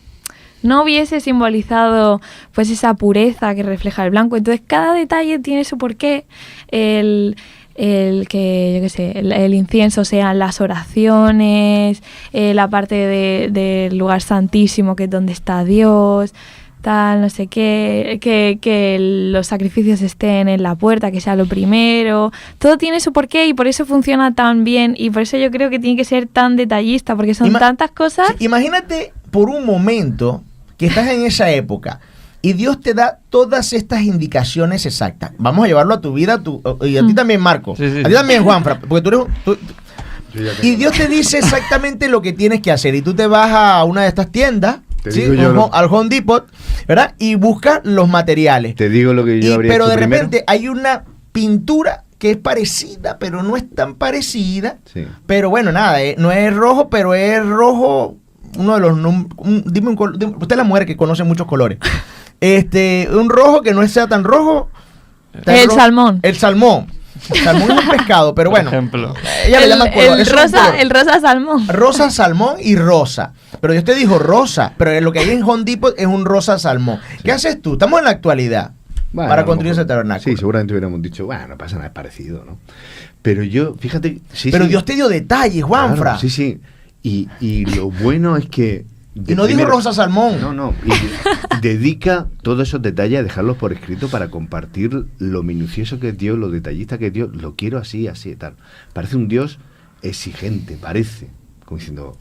no hubiese simbolizado pues esa pureza que refleja el blanco. Entonces cada detalle tiene su porqué. El que, yo qué sé, el incienso sean las oraciones, la parte del lugar santísimo, que es donde está Dios, tal, no sé qué, que los sacrificios estén en la puerta, que sea lo primero. Todo tiene su porqué y por eso funciona tan bien, y por eso yo creo que tiene que ser tan detallista, porque son tantas cosas. Sí, imagínate por un momento que estás en esa época y Dios te da todas estas indicaciones exactas. Vamos a llevarlo a tu vida, y a ti también, Marco. Sí. A ti también, Juanfra, porque tú eres... Y Dios te dice exactamente lo que tienes que hacer. Y tú te vas a una de estas tiendas, al Home Depot, ¿verdad? Y buscas los materiales. Te digo lo que yo habría pero hecho de primero. repente hay una pintura que es parecida, pero no es tan parecida. Sí. Pero bueno, nada, no es rojo, pero es rojo... Uno de los... dime un color. Usted es la mujer que conoce muchos colores. Un rojo que no sea tan rojo. Salmón. El salmón. El salmón es un pescado, pero bueno. Por ejemplo. Ella le llama color. El rosa salmón. Rosa salmón y rosa. Pero Dios te dijo rosa. Pero lo que hay en Home Depot es un rosa salmón. ¿Qué haces tú? Estamos en la actualidad. Bueno, para construir ese tabernáculo. Sí, seguramente hubiéramos dicho, bueno, no pasa nada, es parecido, ¿no? Pero yo, fíjate... Pero Dios te dio detalles, Juanfra. Claro, sí. Y lo bueno es que... Y no digo rosa salmón. No. Y dedica todos esos detalles a dejarlos por escrito para compartir lo minucioso que es Dios, lo detallista que es Dios. Lo quiero así, tal. Parece un Dios exigente, parece. Como diciendo,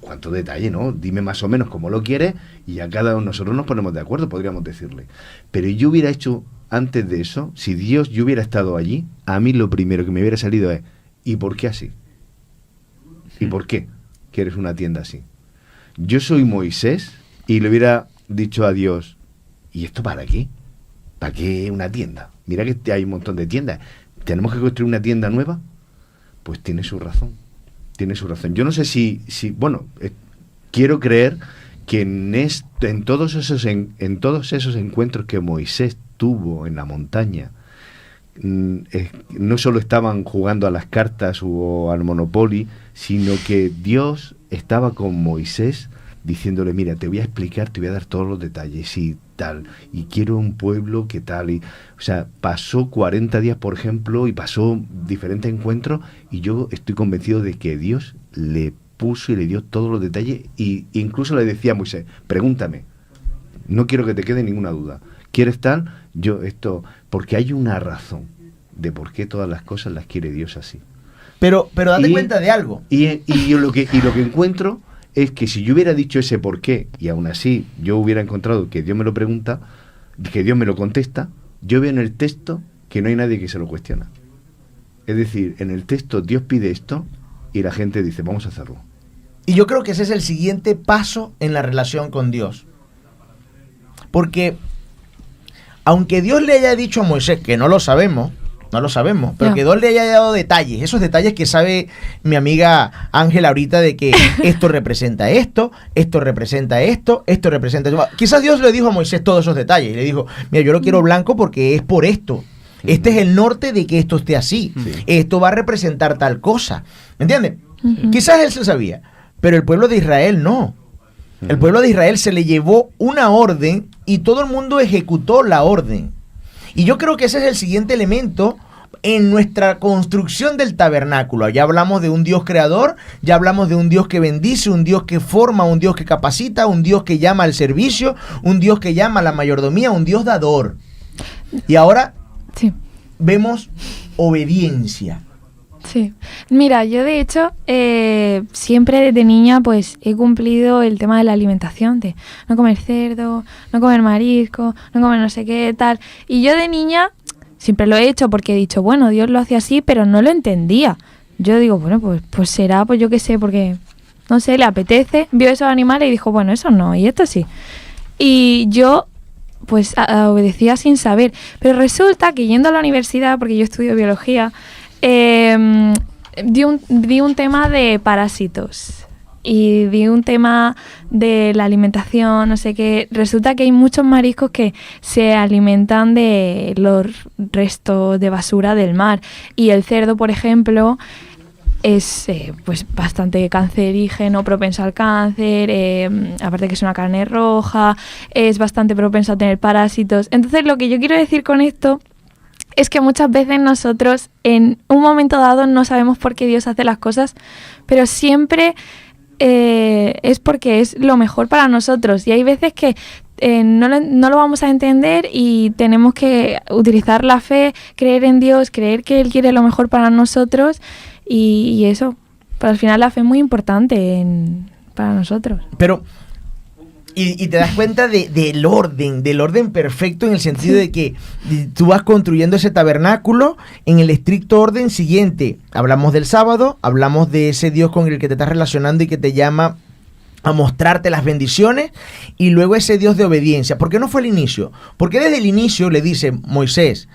cuánto detalle, ¿no? Dime más o menos cómo lo quieres y a cada uno de nosotros nos ponemos de acuerdo, podríamos decirle. Pero yo hubiera hecho, antes de eso, si yo hubiera estado allí, a mí lo primero que me hubiera salido es, ¿y por qué así? ¿Y por qué quieres una tienda así? Yo soy Moisés y le hubiera dicho a Dios, ¿y esto para qué? ¿Para qué una tienda? Mira que hay un montón de tiendas. ¿Tenemos que construir una tienda nueva? Pues tiene su razón. Yo no sé si quiero creer que en todos esos encuentros que Moisés tuvo en la montaña, no solo estaban jugando a las cartas o al Monopoly, sino que Dios estaba con Moisés diciéndole, mira, te voy a explicar, te voy a dar todos los detalles y tal, y quiero un pueblo que tal, o sea, pasó 40 días, por ejemplo, y pasó diferentes encuentros, y yo estoy convencido de que Dios le puso y le dio todos los detalles, y incluso le decía a Moisés, pregúntame, no quiero que te quede ninguna duda. ¿Quieres tal? Yo esto, porque hay una razón de por qué todas las cosas las quiere Dios así. Pero date cuenta de algo. Y yo lo que encuentro es que si yo hubiera dicho ese por qué, y aún así yo hubiera encontrado que Dios me lo pregunta, que Dios me lo contesta, yo veo en el texto que no hay nadie que se lo cuestiona. Es decir, en el texto Dios pide esto y la gente dice, vamos a hacerlo. Y yo creo que ese es el siguiente paso en la relación con Dios. Porque aunque Dios le haya dicho a Moisés, que no lo sabemos, pero que Dios le haya dado detalles, esos detalles que sabe mi amiga Ángela ahorita, de que esto representa esto, esto representa esto, esto representa esto. Quizás Dios le dijo a Moisés todos esos detalles y le dijo, mira, yo lo quiero blanco porque es por esto. Este es el norte de que esto esté así. Sí. Esto va a representar tal cosa. ¿Me entiendes? Quizás él se sabía, pero el pueblo de Israel no. El pueblo de Israel se le llevó una orden y todo el mundo ejecutó la orden. Y yo creo que ese es el siguiente elemento en nuestra construcción del tabernáculo. Ya hablamos de un Dios creador, ya hablamos de un Dios que bendice, un Dios que forma, un Dios que capacita, un Dios que llama al servicio, un Dios que llama a la mayordomía, un Dios dador. Y ahora vemos obediencia. Sí, mira, yo de hecho siempre desde niña pues he cumplido el tema de la alimentación, de no comer cerdo, no comer marisco, no comer no sé qué tal, y yo de niña siempre lo he hecho porque he dicho, bueno, Dios lo hace así, pero no lo entendía. Yo digo, bueno, pues será, pues yo qué sé, porque no sé, le apetece, vio esos animales y dijo, bueno, eso no, y esto sí. Y yo pues obedecía sin saber, pero resulta que yendo a la universidad, porque yo estudio biología, di un tema de parásitos y di un tema de la alimentación, no sé qué. Resulta que hay muchos mariscos que se alimentan de los restos de basura del mar, y el cerdo, por ejemplo, es pues bastante cancerígeno, propenso al cáncer, aparte que es una carne roja, es bastante propenso a tener parásitos. Entonces lo que yo quiero decir con esto es que muchas veces nosotros en un momento dado no sabemos por qué Dios hace las cosas, pero siempre es porque es lo mejor para nosotros, y hay veces que no lo vamos a entender y tenemos que utilizar la fe, creer en Dios, creer que Él quiere lo mejor para nosotros, y eso, pero al final la fe es muy importante para nosotros. Pero y te das cuenta del orden perfecto, en el sentido de que tú vas construyendo ese tabernáculo en el estricto orden siguiente. Hablamos del sábado, hablamos de ese Dios con el que te estás relacionando y que te llama a mostrarte las bendiciones, y luego ese Dios de obediencia. ¿Por qué no fue el inicio? Porque desde el inicio le dice Moisés,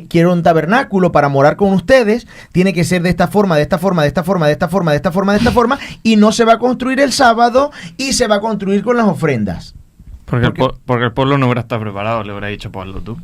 quiero un tabernáculo para morar con ustedes, tiene que ser de esta forma, de esta forma, de esta forma, de esta forma, de esta forma, de esta forma, y no se va a construir el sábado, y se va a construir con las ofrendas. Porque el pueblo no hubiera estado preparado, le hubiera dicho, pues hazlo tú.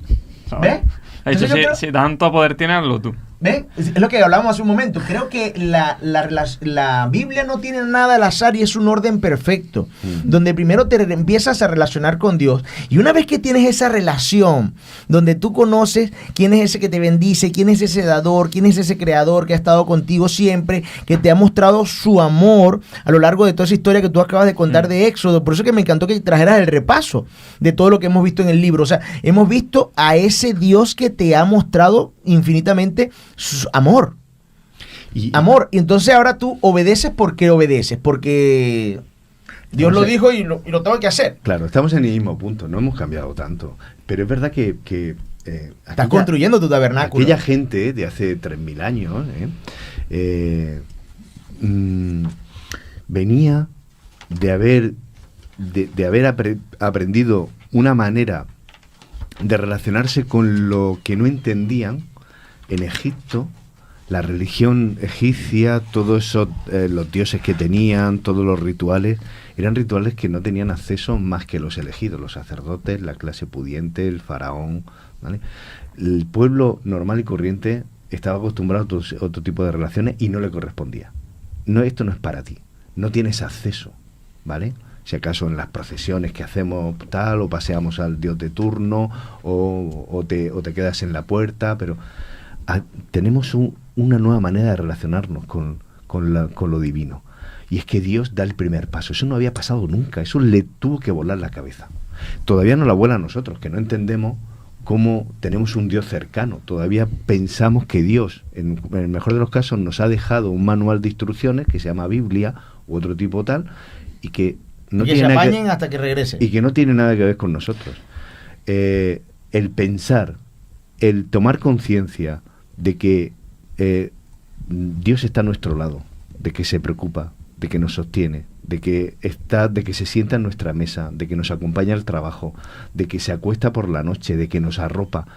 ¿Ves? Ha dicho, si tanto poder tienes, hazlo tú. ¿Ven? Es lo que hablábamos hace un momento. Creo que la Biblia no tiene nada al azar, y es un orden perfecto, donde primero te empiezas a relacionar con Dios, y una vez que tienes esa relación, donde tú conoces quién es ese que te bendice, quién es ese dador, quién es ese creador que ha estado contigo siempre, que te ha mostrado su amor a lo largo de toda esa historia que tú acabas de contar de Éxodo. Por eso que me encantó que trajeras el repaso de todo lo que hemos visto en el libro. O sea, hemos visto a ese Dios que te ha mostrado infinitamente su amor. Y entonces ahora tú obedeces porque Dios lo dijo y lo tengo que hacer. Claro, estamos en el mismo punto, no hemos cambiado tanto. Pero es verdad que estás construyendo tu tabernáculo. Aquella gente de hace 3000 años venía de haber aprendido una manera de relacionarse con lo que no entendían en Egipto, la religión egipcia, todos esos los dioses que tenían, todos los rituales, eran rituales que no tenían acceso más que los elegidos, los sacerdotes, la clase pudiente, el faraón, ¿vale? El pueblo normal y corriente estaba acostumbrado a otro tipo de relaciones y no le correspondía. No, esto no es para ti, no tienes acceso, ¿vale? Si acaso en las procesiones que hacemos tal, o paseamos al dios de turno, o te quedas en la puerta, pero tenemos una nueva manera de relacionarnos con lo divino. Y es que Dios da el primer paso. Eso no había pasado nunca. Eso le tuvo que volar la cabeza. Todavía no la vuela a nosotros, que no entendemos cómo tenemos un Dios cercano. Todavía pensamos que Dios, en el mejor de los casos, nos ha dejado un manual de instrucciones que se llama Biblia u otro tipo tal, y que no que tiene se nada apañen hasta que regrese. y que no tiene nada que ver con nosotros. El pensar, el tomar conciencia de que Dios está a nuestro lado, de que se preocupa, de que nos sostiene, de que se sienta en nuestra mesa, de que nos acompaña al trabajo, de que se acuesta por la noche, de que nos arropa,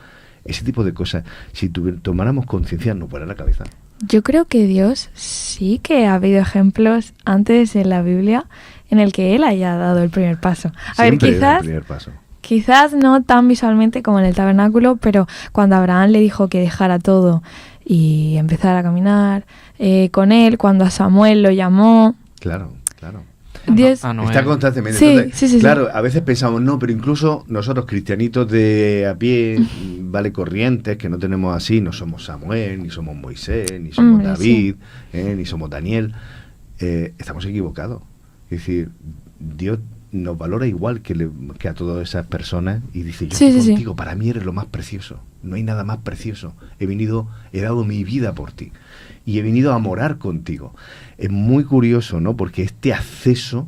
ese tipo de cosas, si tomáramos conciencia, nos vuela la cabeza. Yo creo que Dios sí que ha habido ejemplos antes en la Biblia en el que Él haya dado el primer paso. A ver, Siempre da el primer paso. quizás no tan visualmente como en el tabernáculo, pero cuando Abraham le dijo que dejara todo y empezara a caminar con él, cuando a Samuel lo llamó. Claro. Dios Está constantemente. Sí, Entonces, sí. Claro, a veces pensamos, no, pero incluso nosotros cristianitos de a pie, vale, corrientes, que no tenemos así, no somos Samuel, ni somos Moisés, ni somos David, ni somos Daniel, estamos equivocados. Es decir, Dios nos valora igual que a todas esas personas y dice, yo estoy contigo, para mí eres lo más precioso, no hay nada más precioso, he dado mi vida por ti y he venido a morar contigo. Es muy curioso, ¿no? Porque este acceso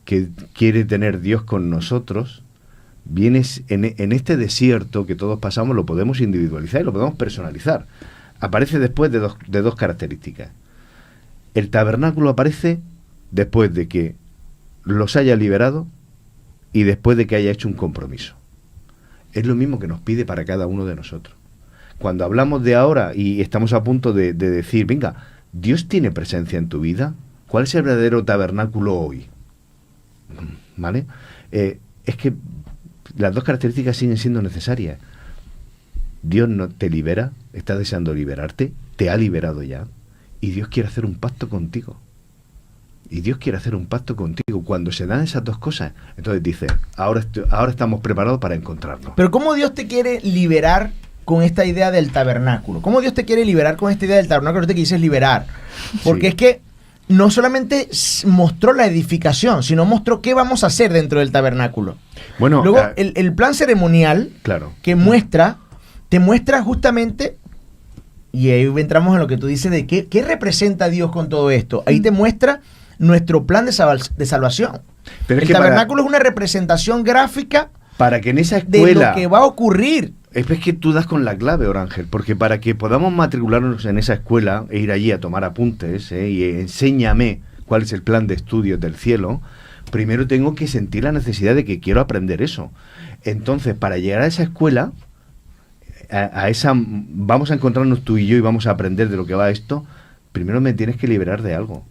que quiere tener Dios con nosotros, vienes en este desierto que todos pasamos, lo podemos individualizar y lo podemos personalizar. Aparece después de dos características. El tabernáculo aparece después de que los haya liberado y después de que haya hecho un compromiso. Es lo mismo que nos pide para cada uno de nosotros. Cuando hablamos de ahora y estamos a punto de decir, venga, ¿Dios tiene presencia en tu vida? ¿Cuál es el verdadero tabernáculo hoy? ¿Vale? Es que las dos características siguen siendo necesarias. Dios no te libera, está deseando liberarte, te ha liberado ya, y Dios quiere hacer un pacto contigo. Y Dios quiere hacer un pacto contigo. Cuando se dan esas dos cosas, entonces dice, ahora estamos preparados para encontrarnos. Pero ¿cómo Dios te quiere liberar con esta idea del tabernáculo? ¿Cómo Dios te quiere liberar con esta idea del tabernáculo? Ahorita que dices liberar. Porque es que no solamente mostró la edificación, sino mostró qué vamos a hacer dentro del tabernáculo. Bueno, luego, el plan ceremonial que te muestra justamente, y ahí entramos en lo que tú dices de qué representa Dios con todo esto. Ahí te muestra nuestro plan de salvación. Pero el tabernáculo es una representación gráfica para que en esa escuela de lo que va a ocurrir. Es que tú das con la clave, Orángel, porque para que podamos matricularnos en esa escuela e ir allí a tomar apuntes y enséñame cuál es el plan de estudios del cielo, primero tengo que sentir la necesidad de que quiero aprender eso. Entonces, para llegar a esa escuela, vamos a encontrarnos tú y yo y vamos a aprender de lo que va esto, primero me tienes que liberar de algo.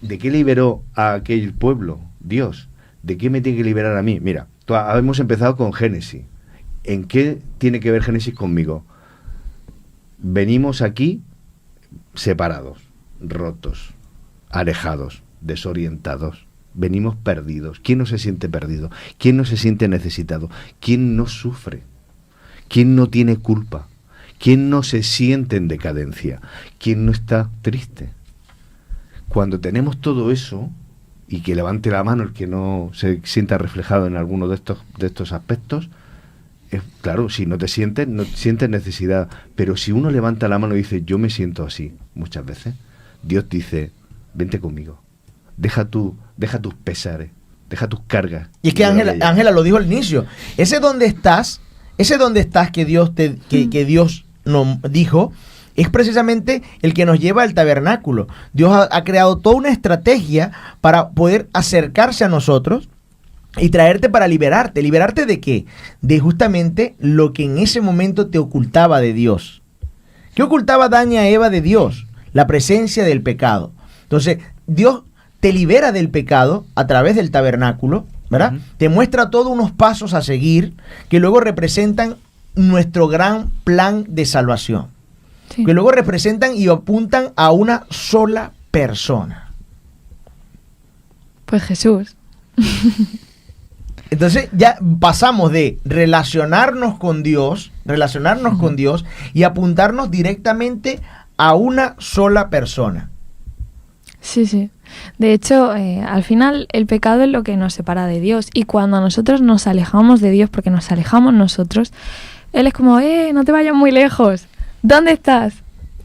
¿De qué liberó a aquel pueblo? Dios. ¿De qué me tiene que liberar a mí? Mira, hemos empezado con Génesis. ¿En qué tiene que ver Génesis conmigo? Venimos aquí separados, rotos, alejados, desorientados. Venimos perdidos. ¿Quién no se siente perdido? ¿Quién no se siente necesitado? ¿Quién no sufre? ¿Quién no tiene culpa? ¿Quién no se siente en decadencia? ¿Quién no está triste? Cuando tenemos todo eso, y que levante la mano el que no se sienta reflejado en alguno de estos aspectos, claro, si no sientes necesidad, pero si uno levanta la mano y dice, yo me siento así, muchas veces, Dios dice, vente conmigo, deja tus pesares, deja tus cargas. Y es que Ángela lo dijo al inicio, ese donde estás que Dios que Dios nos dijo, es precisamente el que nos lleva al tabernáculo. Dios ha creado toda una estrategia para poder acercarse a nosotros y traerte para liberarte. ¿Liberarte de qué? De justamente lo que en ese momento te ocultaba de Dios. ¿Qué ocultaba Adán y a Eva de Dios? La presencia del pecado. Entonces, Dios te libera del pecado a través del tabernáculo, ¿verdad? Te muestra todos unos pasos a seguir que luego representan nuestro gran plan de salvación. Sí. Que luego representan y apuntan a una sola persona. Pues Jesús. Entonces ya pasamos de relacionarnos con Dios y apuntarnos directamente a una sola persona. Sí. Sí, sí. De hecho, al final el pecado es lo que nos separa de Dios. Y cuando nosotros nos alejamos de Dios, porque nos alejamos nosotros, Él es como, no te vayas muy lejos. ¿Dónde estás?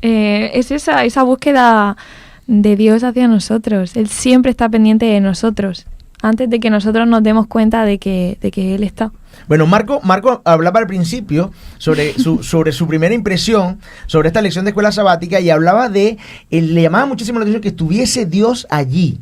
Es esa búsqueda de Dios hacia nosotros. Él siempre está pendiente de nosotros, antes de que nosotros nos demos cuenta de que Él está. Bueno, Marco hablaba al principio sobre su primera impresión sobre esta lección de escuela sabática y hablaba le llamaba muchísimo la atención que estuviese Dios allí.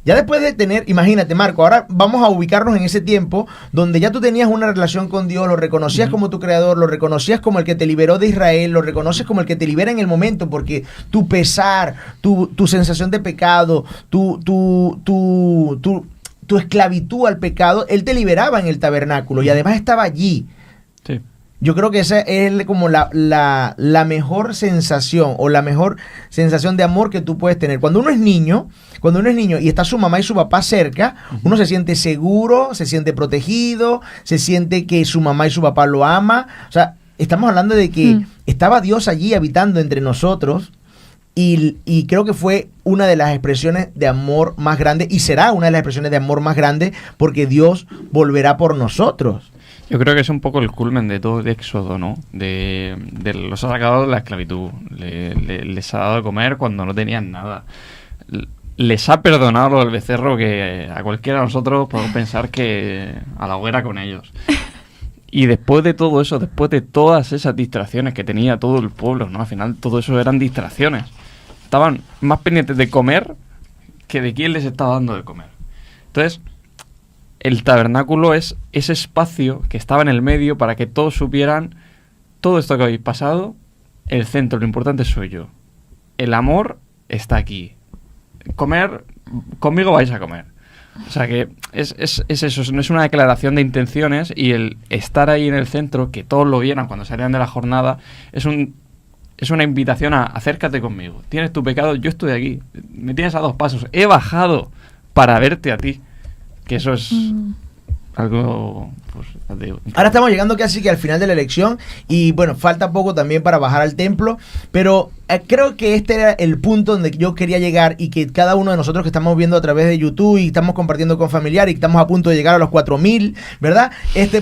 Ya después de tener, imagínate Marco, ahora vamos a ubicarnos en ese tiempo donde ya tú tenías una relación con Dios, lo reconocías como tu creador, lo reconocías como el que te liberó de Israel, lo reconoces como el que te libera en el momento, porque tu pesar, tu sensación de pecado, tu esclavitud al pecado, Él te liberaba en el tabernáculo y además estaba allí. Sí. Yo creo que esa es como la mejor sensación o la mejor sensación de amor que tú puedes tener. Cuando uno es niño y está su mamá y su papá cerca, uno se siente seguro, se siente protegido, se siente que su mamá y su papá lo ama. O sea, estamos hablando de que estaba Dios allí habitando entre nosotros. Y creo que fue una de las expresiones de amor más grandes y será una de las expresiones de amor más grandes porque Dios volverá por nosotros. Yo creo que es un poco el culmen de todo el éxodo, ¿no? De los ha sacado de la esclavitud. Les ha dado de comer cuando no tenían nada. Les ha perdonado el becerro que a cualquiera de nosotros podemos pensar que a la hoguera con ellos. Y después de todo eso, después de todas esas distracciones que tenía todo el pueblo, ¿no? Al final todo eso eran distracciones. Estaban más pendientes de comer que de quién les estaba dando de comer. Entonces, el tabernáculo es ese espacio que estaba en el medio para que todos supieran todo esto que habéis pasado, el centro, lo importante soy yo. El amor está aquí. Comer, conmigo vais a comer. O sea que es eso, no es una declaración de intenciones y el estar ahí en el centro, que todos lo vieran cuando salían de la jornada, es una invitación a acércate conmigo. Tienes tu pecado, yo estoy aquí. Me tienes a 2 pasos. He bajado para verte a ti. Que eso es algo... Pues, ahora estamos llegando casi que al final de la lección y bueno, falta poco también para bajar al templo, pero creo que este era el punto donde yo quería llegar y que cada uno de nosotros que estamos viendo a través de YouTube y estamos compartiendo con familiares y estamos a punto de llegar a los 4,000, ¿verdad?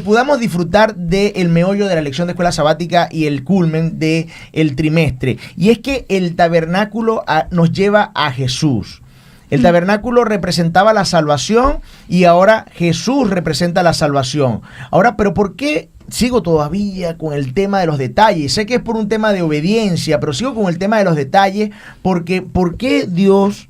Podamos disfrutar del meollo de la lección de escuela sabática y el culmen del trimestre. Y es que el tabernáculo nos lleva a Jesús. El tabernáculo representaba la salvación y ahora Jesús representa la salvación. Ahora, ¿pero por qué sigo todavía con el tema de los detalles? Sé que es por un tema de obediencia, pero sigo con el tema de los detalles porque ¿por qué Dios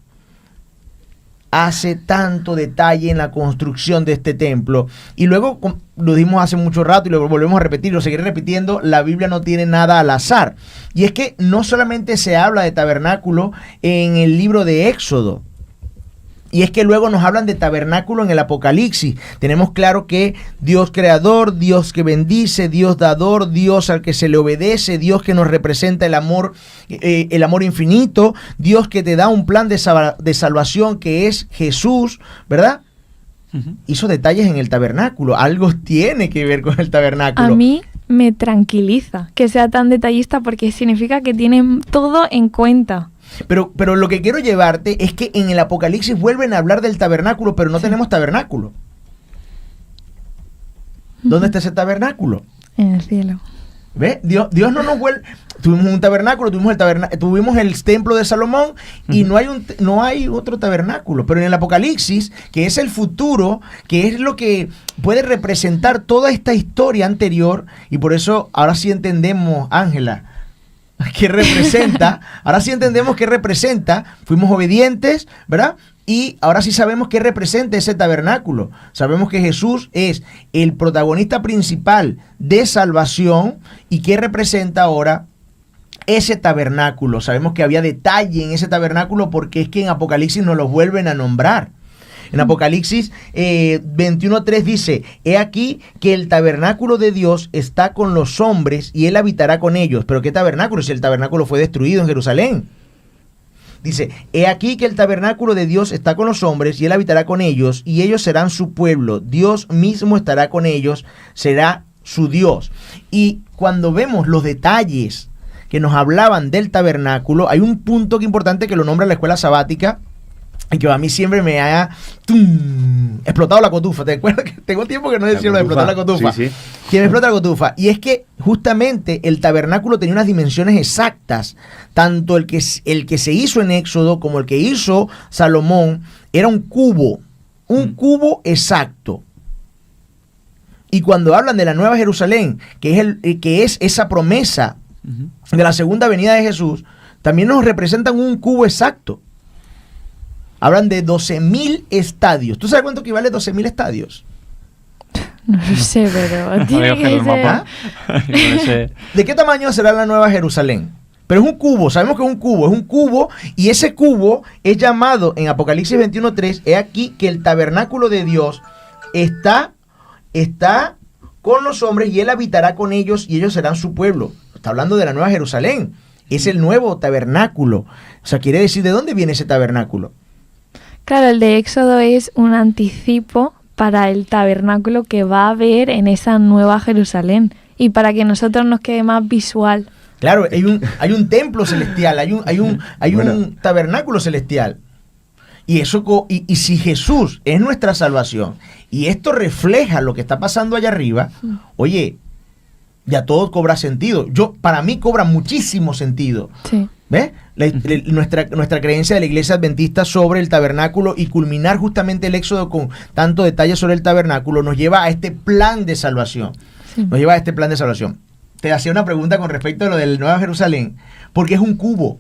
hace tanto detalle en la construcción de este templo? Y luego, lo dimos hace mucho rato y lo volvemos a repetir, lo seguiré repitiendo, la Biblia no tiene nada al azar. Y es que no solamente se habla de tabernáculo en el libro de Éxodo, y es que luego nos hablan de tabernáculo en el Apocalipsis. Tenemos claro que Dios creador, Dios que bendice, Dios dador, Dios al que se le obedece, Dios que nos representa el amor infinito, Dios que te da un plan de salvación que es Jesús, ¿verdad? Hizo detalles en el tabernáculo. Algo tiene que ver con el tabernáculo. A mí me tranquiliza que sea tan detallista porque significa que tienen todo en cuenta. Pero lo que quiero llevarte es que en el Apocalipsis vuelven a hablar del tabernáculo, pero no tenemos tabernáculo. ¿Dónde está ese tabernáculo? En el cielo. ¿Ves? Dios no nos vuelve... Tuvimos un tabernáculo, tuvimos el templo de Salomón y no hay otro tabernáculo. Pero en el Apocalipsis, que es el futuro, que es lo que puede representar toda esta historia anterior, y por eso ahora sí entendemos, Ángela, ¿qué representa? Ahora sí entendemos qué representa. Fuimos obedientes, ¿verdad? Y ahora sí sabemos qué representa ese tabernáculo. Sabemos que Jesús es el protagonista principal de salvación y qué representa ahora ese tabernáculo. Sabemos que había detalle en ese tabernáculo porque es que en Apocalipsis nos los vuelven a nombrar. En Apocalipsis 21:3 dice: he aquí que el tabernáculo de Dios está con los hombres y Él habitará con ellos. ¿Pero qué tabernáculo? Si el tabernáculo fue destruido en Jerusalén. Dice: he aquí que el tabernáculo de Dios está con los hombres y Él habitará con ellos y ellos serán su pueblo. Dios mismo estará con ellos, será su Dios. Y cuando vemos los detalles que nos hablaban del tabernáculo, hay un punto que importante que lo nombra la escuela sabática, y que a mí siempre me ha explotado la cotufa. ¿Te acuerdas que tengo tiempo que no decía lo de explotar la cotufa? Sí. Que me explota la cotufa. Y es que justamente el tabernáculo tenía unas dimensiones exactas. Tanto el que se hizo en Éxodo como el que hizo Salomón era un cubo cubo exacto. Y cuando hablan de la Nueva Jerusalén, que es esa promesa de la segunda venida de Jesús, también nos representan un cubo exacto. Hablan de 12.000 estadios. ¿Tú sabes cuánto equivale 12.000 estadios? No lo sé, pero tiene que ser... ¿De qué tamaño será la Nueva Jerusalén? Pero es un cubo, sabemos que es un cubo, y ese cubo es llamado en Apocalipsis 21:3, he aquí que el tabernáculo de Dios está con los hombres y Él habitará con ellos y ellos serán su pueblo. Está hablando de la Nueva Jerusalén, es el nuevo tabernáculo. O sea, quiere decir, ¿de dónde viene ese tabernáculo? Claro, el de Éxodo es un anticipo para el tabernáculo que va a haber en esa Nueva Jerusalén y para que nosotros nos quede más visual. Claro, hay un templo celestial, hay un tabernáculo celestial. Y eso y si Jesús es nuestra salvación y esto refleja lo que está pasando allá arriba, oye, ya todo cobra sentido. Para mí cobra muchísimo sentido. Sí. ¿Ves? Nuestra creencia de la Iglesia Adventista sobre el tabernáculo y culminar justamente el Éxodo con tanto detalle sobre el tabernáculo nos lleva a este plan de salvación. Sí. Nos lleva a este plan de salvación. Te hacía una pregunta con respecto a lo del Nueva Jerusalén, porque es un cubo.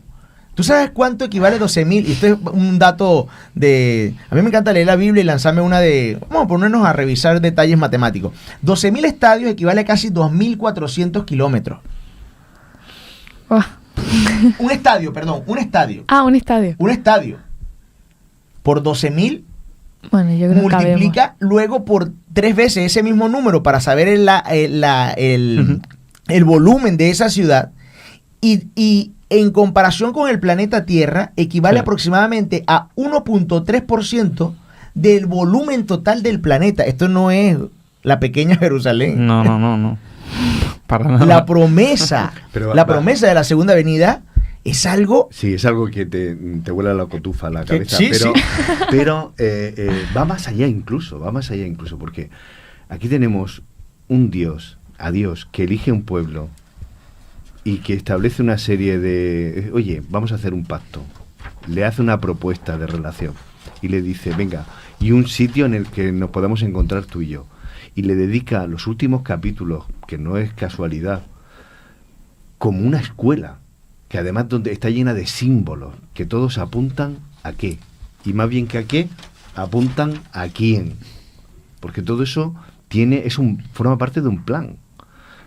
¿Tú sabes cuánto equivale 12.000? Y esto es un dato de... A mí me encanta leer la Biblia y lanzarme una de... Vamos a ponernos a revisar detalles matemáticos. 12.000 estadios equivale a casi 2.400 kilómetros. Oh. Un estadio. Ah, un estadio. Un estadio. Por 12.000. Bueno, yo creo que multiplica luego por 3 veces ese mismo número para saber el volumen de esa ciudad. Y en comparación con el planeta Tierra, equivale aproximadamente a 1.3% del volumen total del planeta. Esto no es la pequeña Jerusalén. No. Para nada. La promesa de la segunda venida es algo... Sí, es algo que te vuela la cotufa a la cabeza. Sí, pero va más allá incluso, porque aquí tenemos un Dios, a Dios, que elige un pueblo y que establece una serie de... Oye, vamos a hacer un pacto. Le hace una propuesta de relación y le dice, venga, y un sitio en el que nos podamos encontrar tú y yo. Y le dedica los últimos capítulos, que no es casualidad, como una escuela, que además donde está llena de símbolos, que todos apuntan a qué. Y más bien que a qué, apuntan a quién. Porque todo eso forma parte de un plan.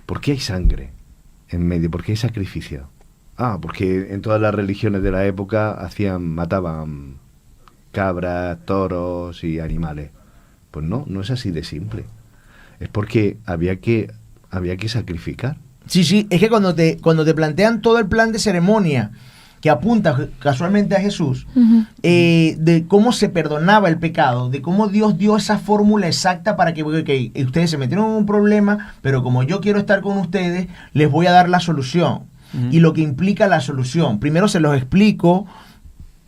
¿Por qué hay sangre en medio? ¿Por qué hay sacrificio? Porque en todas las religiones de la época mataban cabras, toros y animales. Pues no es así de simple. Es porque había que sacrificar. Sí, es que cuando te plantean todo el plan de ceremonia que apunta casualmente a Jesús, de cómo se perdonaba el pecado, de cómo Dios dio esa fórmula exacta para que ustedes se metieron en un problema, pero como yo quiero estar con ustedes, les voy a dar la solución. Y lo que implica la solución. Primero se los explico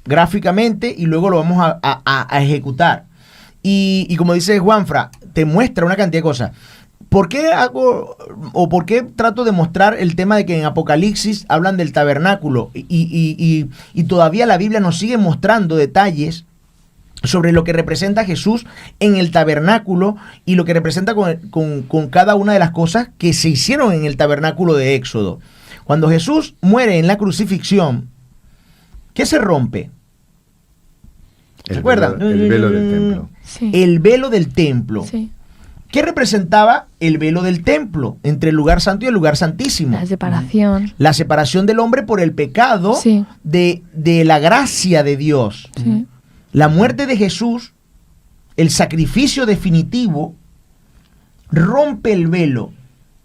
gráficamente y luego lo vamos a ejecutar. Y como dice Juanfra, te muestra una cantidad de cosas. ¿Por qué trato de mostrar el tema de que en Apocalipsis hablan del tabernáculo y todavía la Biblia nos sigue mostrando detalles sobre lo que representa Jesús en el tabernáculo y lo que representa con cada una de las cosas que se hicieron en el tabernáculo de Éxodo? Cuando Jesús muere en la crucifixión, ¿qué se rompe? ¿Se acuerdan? El velo del templo. Sí. El velo del templo. Sí. ¿Qué representaba el velo del templo entre el lugar santo y el lugar santísimo? La separación. La separación del hombre por el pecado de la gracia de Dios. Sí. La muerte de Jesús, el sacrificio definitivo, rompe el velo.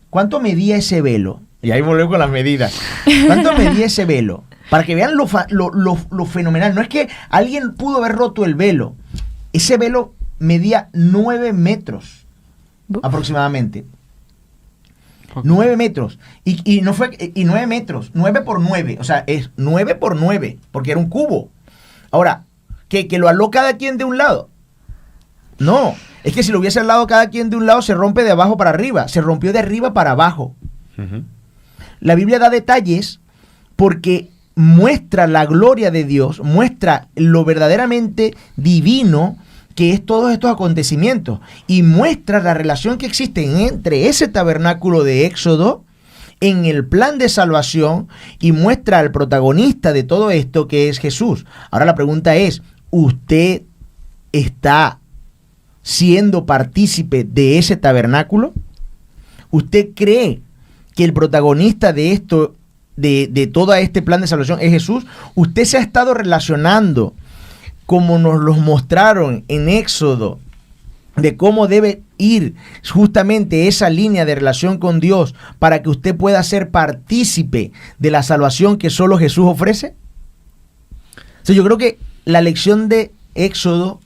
¿Cuánto medía ese velo? Y ahí volvemos con las medidas. ¿Cuánto medía ese velo? Para que vean lo fenomenal. No es que alguien pudo haber roto el velo. Ese velo medía 9 metros. Aproximadamente 9 metros y 9 metros, 9 por 9, o sea, es 9 por 9 porque era un cubo. Ahora, que lo aló cada quien de un lado. No, es que si lo hubiese alado cada quien de un lado, se rompe de abajo para arriba, se rompió de arriba para abajo. La Biblia da detalles porque muestra la gloria de Dios, muestra lo verdaderamente divino que es todos estos acontecimientos, y muestra la relación que existe entre ese tabernáculo de Éxodo en el plan de salvación, y muestra al protagonista de todo esto, que es Jesús. Ahora la pregunta es, ¿usted está siendo partícipe de ese tabernáculo? ¿Usted cree que el protagonista de esto, de todo este plan de salvación, es Jesús? ¿Usted se ha estado relacionando como nos los mostraron en Éxodo, de cómo debe ir justamente esa línea de relación con Dios para que usted pueda ser partícipe de la salvación que solo Jesús ofrece? O sea, yo creo que la lección de Éxodo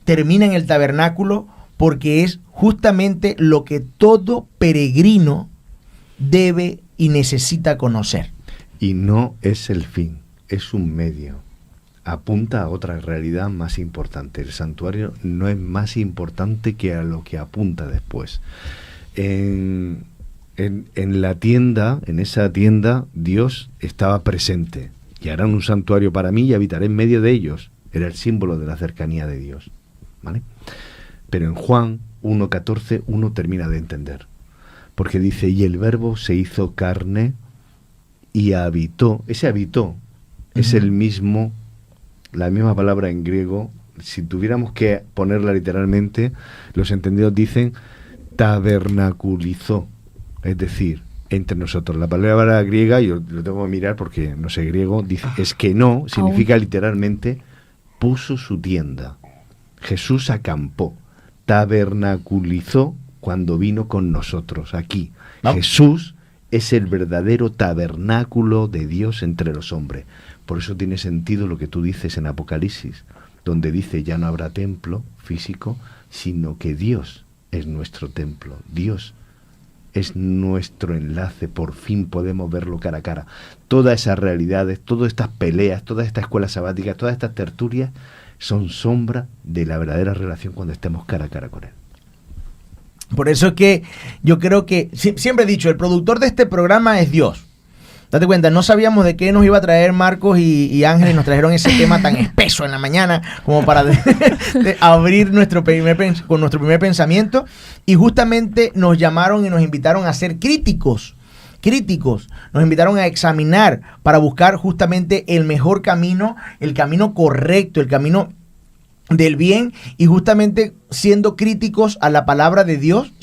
termina en el tabernáculo porque es justamente lo que todo peregrino debe y necesita conocer. Y no es el fin, es un medio. Apunta a otra realidad más importante. El santuario no es más importante que a lo que apunta después. En la tienda, en esa tienda, Dios estaba presente y harán un santuario para mí y habitaré en medio de ellos. Era el símbolo de la cercanía de Dios, ¿vale? Pero en Juan 1:14 uno termina de entender, porque dice, y el verbo se hizo carne y habitó. Ese habitó es el mismo, la misma palabra en griego. Si tuviéramos que ponerla literalmente, los entendidos dicen tabernaculizó, es decir, entre nosotros. La palabra griega, yo lo tengo que mirar porque no sé griego, dice, es que no, significa literalmente puso su tienda. Jesús acampó, tabernaculizó cuando vino con nosotros aquí. ¿No? Jesús es el verdadero tabernáculo de Dios entre los hombres. Por eso tiene sentido lo que tú dices en Apocalipsis, donde dice ya no habrá templo físico, sino que Dios es nuestro templo. Dios es nuestro enlace, por fin podemos verlo cara a cara. Todas esas realidades, todas estas peleas, todas estas escuelas sabáticas, todas estas tertulias son sombra de la verdadera relación cuando estemos cara a cara con Él. Por eso es que yo creo que, siempre he dicho, el productor de este programa es Dios. Date cuenta, no sabíamos de qué nos iba a traer Marcos y Ángeles, nos trajeron ese tema tan espeso en la mañana como para de abrir con nuestro primer pensamiento, y justamente nos llamaron y nos invitaron a ser críticos, nos invitaron a examinar para buscar justamente el mejor camino, el camino correcto, el camino del bien, y justamente siendo críticos a la palabra de Dios,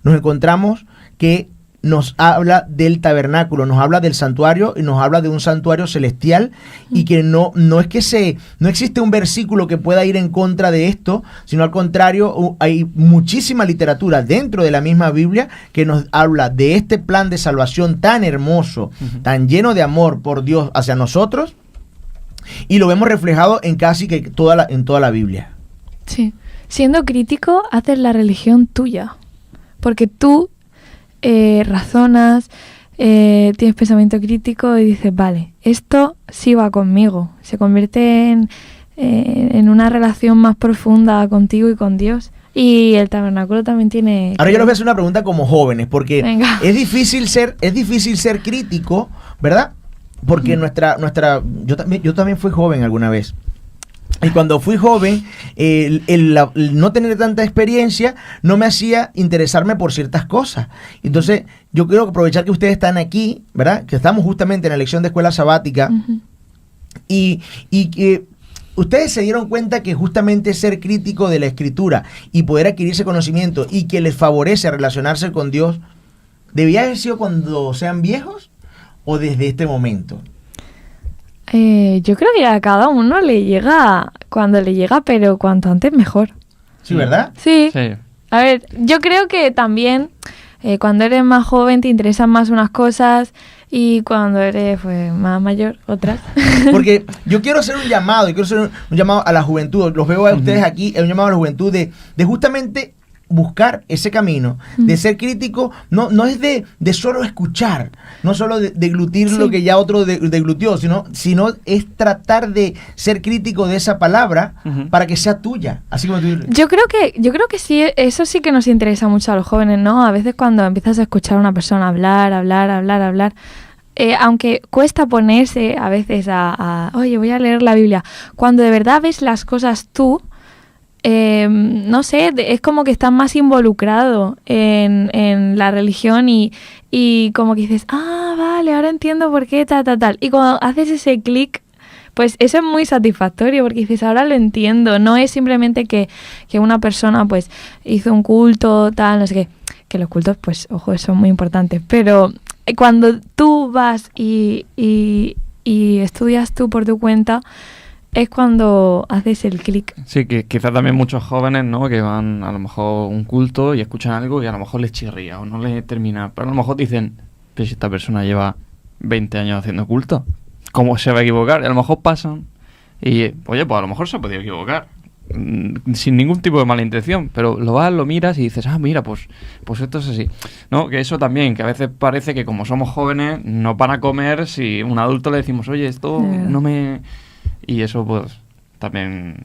nos encontramos que nos habla del tabernáculo, nos habla del santuario y nos habla de un santuario celestial, y que no existe un versículo que pueda ir en contra de esto, sino al contrario, hay muchísima literatura dentro de la misma Biblia que nos habla de este plan de salvación tan hermoso, tan lleno de amor por Dios hacia nosotros, y lo vemos reflejado en casi que en toda la Biblia. Sí, siendo crítico haces la religión tuya, porque tú razonas, tienes pensamiento crítico y dices, vale, esto sí va conmigo, se convierte en una relación más profunda contigo y con Dios. Y el tabernáculo también tiene... Ahora yo les voy a hacer una pregunta como jóvenes, porque es difícil ser crítico, ¿verdad? Porque yo también fui joven alguna vez. Y cuando fui joven, el no tener tanta experiencia no me hacía interesarme por ciertas cosas. Entonces, yo quiero aprovechar que ustedes están aquí, ¿verdad? Que estamos justamente en la lección de escuela sabática, y que ustedes se dieron cuenta que justamente ser crítico de la Escritura y poder adquirir ese conocimiento y que les favorece relacionarse con Dios, ¿debía haber sido cuando sean viejos o desde este momento? Yo creo que a cada uno le llega cuando le llega, pero cuanto antes mejor. ¿Sí, verdad? Sí. A ver, yo creo que también cuando eres más joven te interesan más unas cosas y cuando eres más mayor otras. Porque yo quiero hacer un llamado, a la juventud. Los veo a ustedes aquí, un llamado a la juventud de justamente buscar ese camino de ser crítico, no es de solo escuchar, no solo de deglutir lo que ya otro deglutió, sino es tratar de ser crítico de esa palabra para que sea tuya. Así como tú dices. Yo creo que sí, eso sí que nos interesa mucho a los jóvenes, ¿no? A veces cuando empiezas a escuchar a una persona hablar, aunque cuesta ponerse a veces oye, voy a leer la Biblia, cuando de verdad ves las cosas tú, no sé, es como que estás más involucrado en la religión y como que dices, vale, ahora entiendo por qué, tal. Y cuando haces ese clic, pues eso es muy satisfactorio porque dices, ahora lo entiendo. No es simplemente que una persona pues hizo un culto, tal, no sé qué. Que los cultos, pues, ojo, son muy importantes. Pero cuando tú vas y estudias tú por tu cuenta, es cuando haces el clic. Sí, que quizás también muchos jóvenes, ¿no? Que van a lo mejor a un culto y escuchan algo y a lo mejor les chirría o no les termina. Pero a lo mejor dicen, pero si esta persona lleva 20 años haciendo culto, ¿cómo se va a equivocar? Y a lo mejor pasan y, oye, pues a lo mejor se ha podido equivocar. Sin ningún tipo de mala intención, pero lo miras y dices, mira, pues esto es así, ¿no? Que eso también, que a veces parece que como somos jóvenes nos van a comer si a un adulto le decimos, oye, esto no me... Y eso pues también...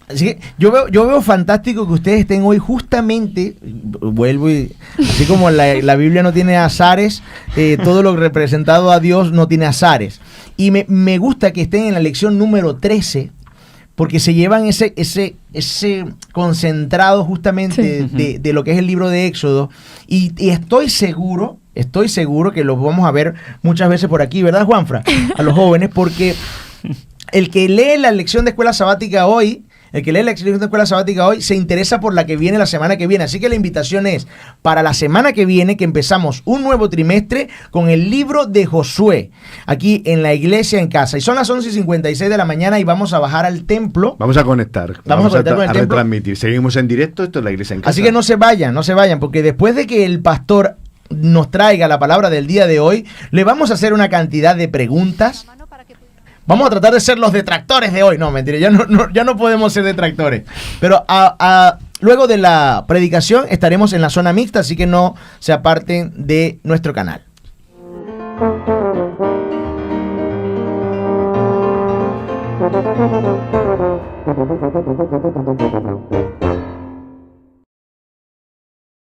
Así que yo veo fantástico que ustedes estén hoy justamente, vuelvo y así como la Biblia no tiene azares, todo lo representado a Dios no tiene azares. Y me gusta que estén en la lección número 13, porque se llevan ese concentrado justamente de lo que es el libro de Éxodo. Y estoy seguro que lo vamos a ver muchas veces por aquí, ¿verdad, Juanfra? A los jóvenes, porque el que lee la lección de escuela sabática hoy, se interesa por la que viene la semana que viene. Así que la invitación es para la semana que viene, que empezamos un nuevo trimestre con el libro de Josué, aquí en la iglesia en casa. Y son las 11:56 de la mañana y vamos a bajar al templo. Vamos a conectar. Vamos a conectar con el templo. Retransmitir. Seguimos en directo, esto es la iglesia en casa. Así que no se vayan, porque después de que el pastor nos traiga la palabra del día de hoy, le vamos a hacer una cantidad de preguntas. Vamos a tratar de ser los detractores de hoy. No, mentira, ya no podemos ser detractores. Pero luego de la predicación estaremos en la zona mixta, así que no se aparten de nuestro canal.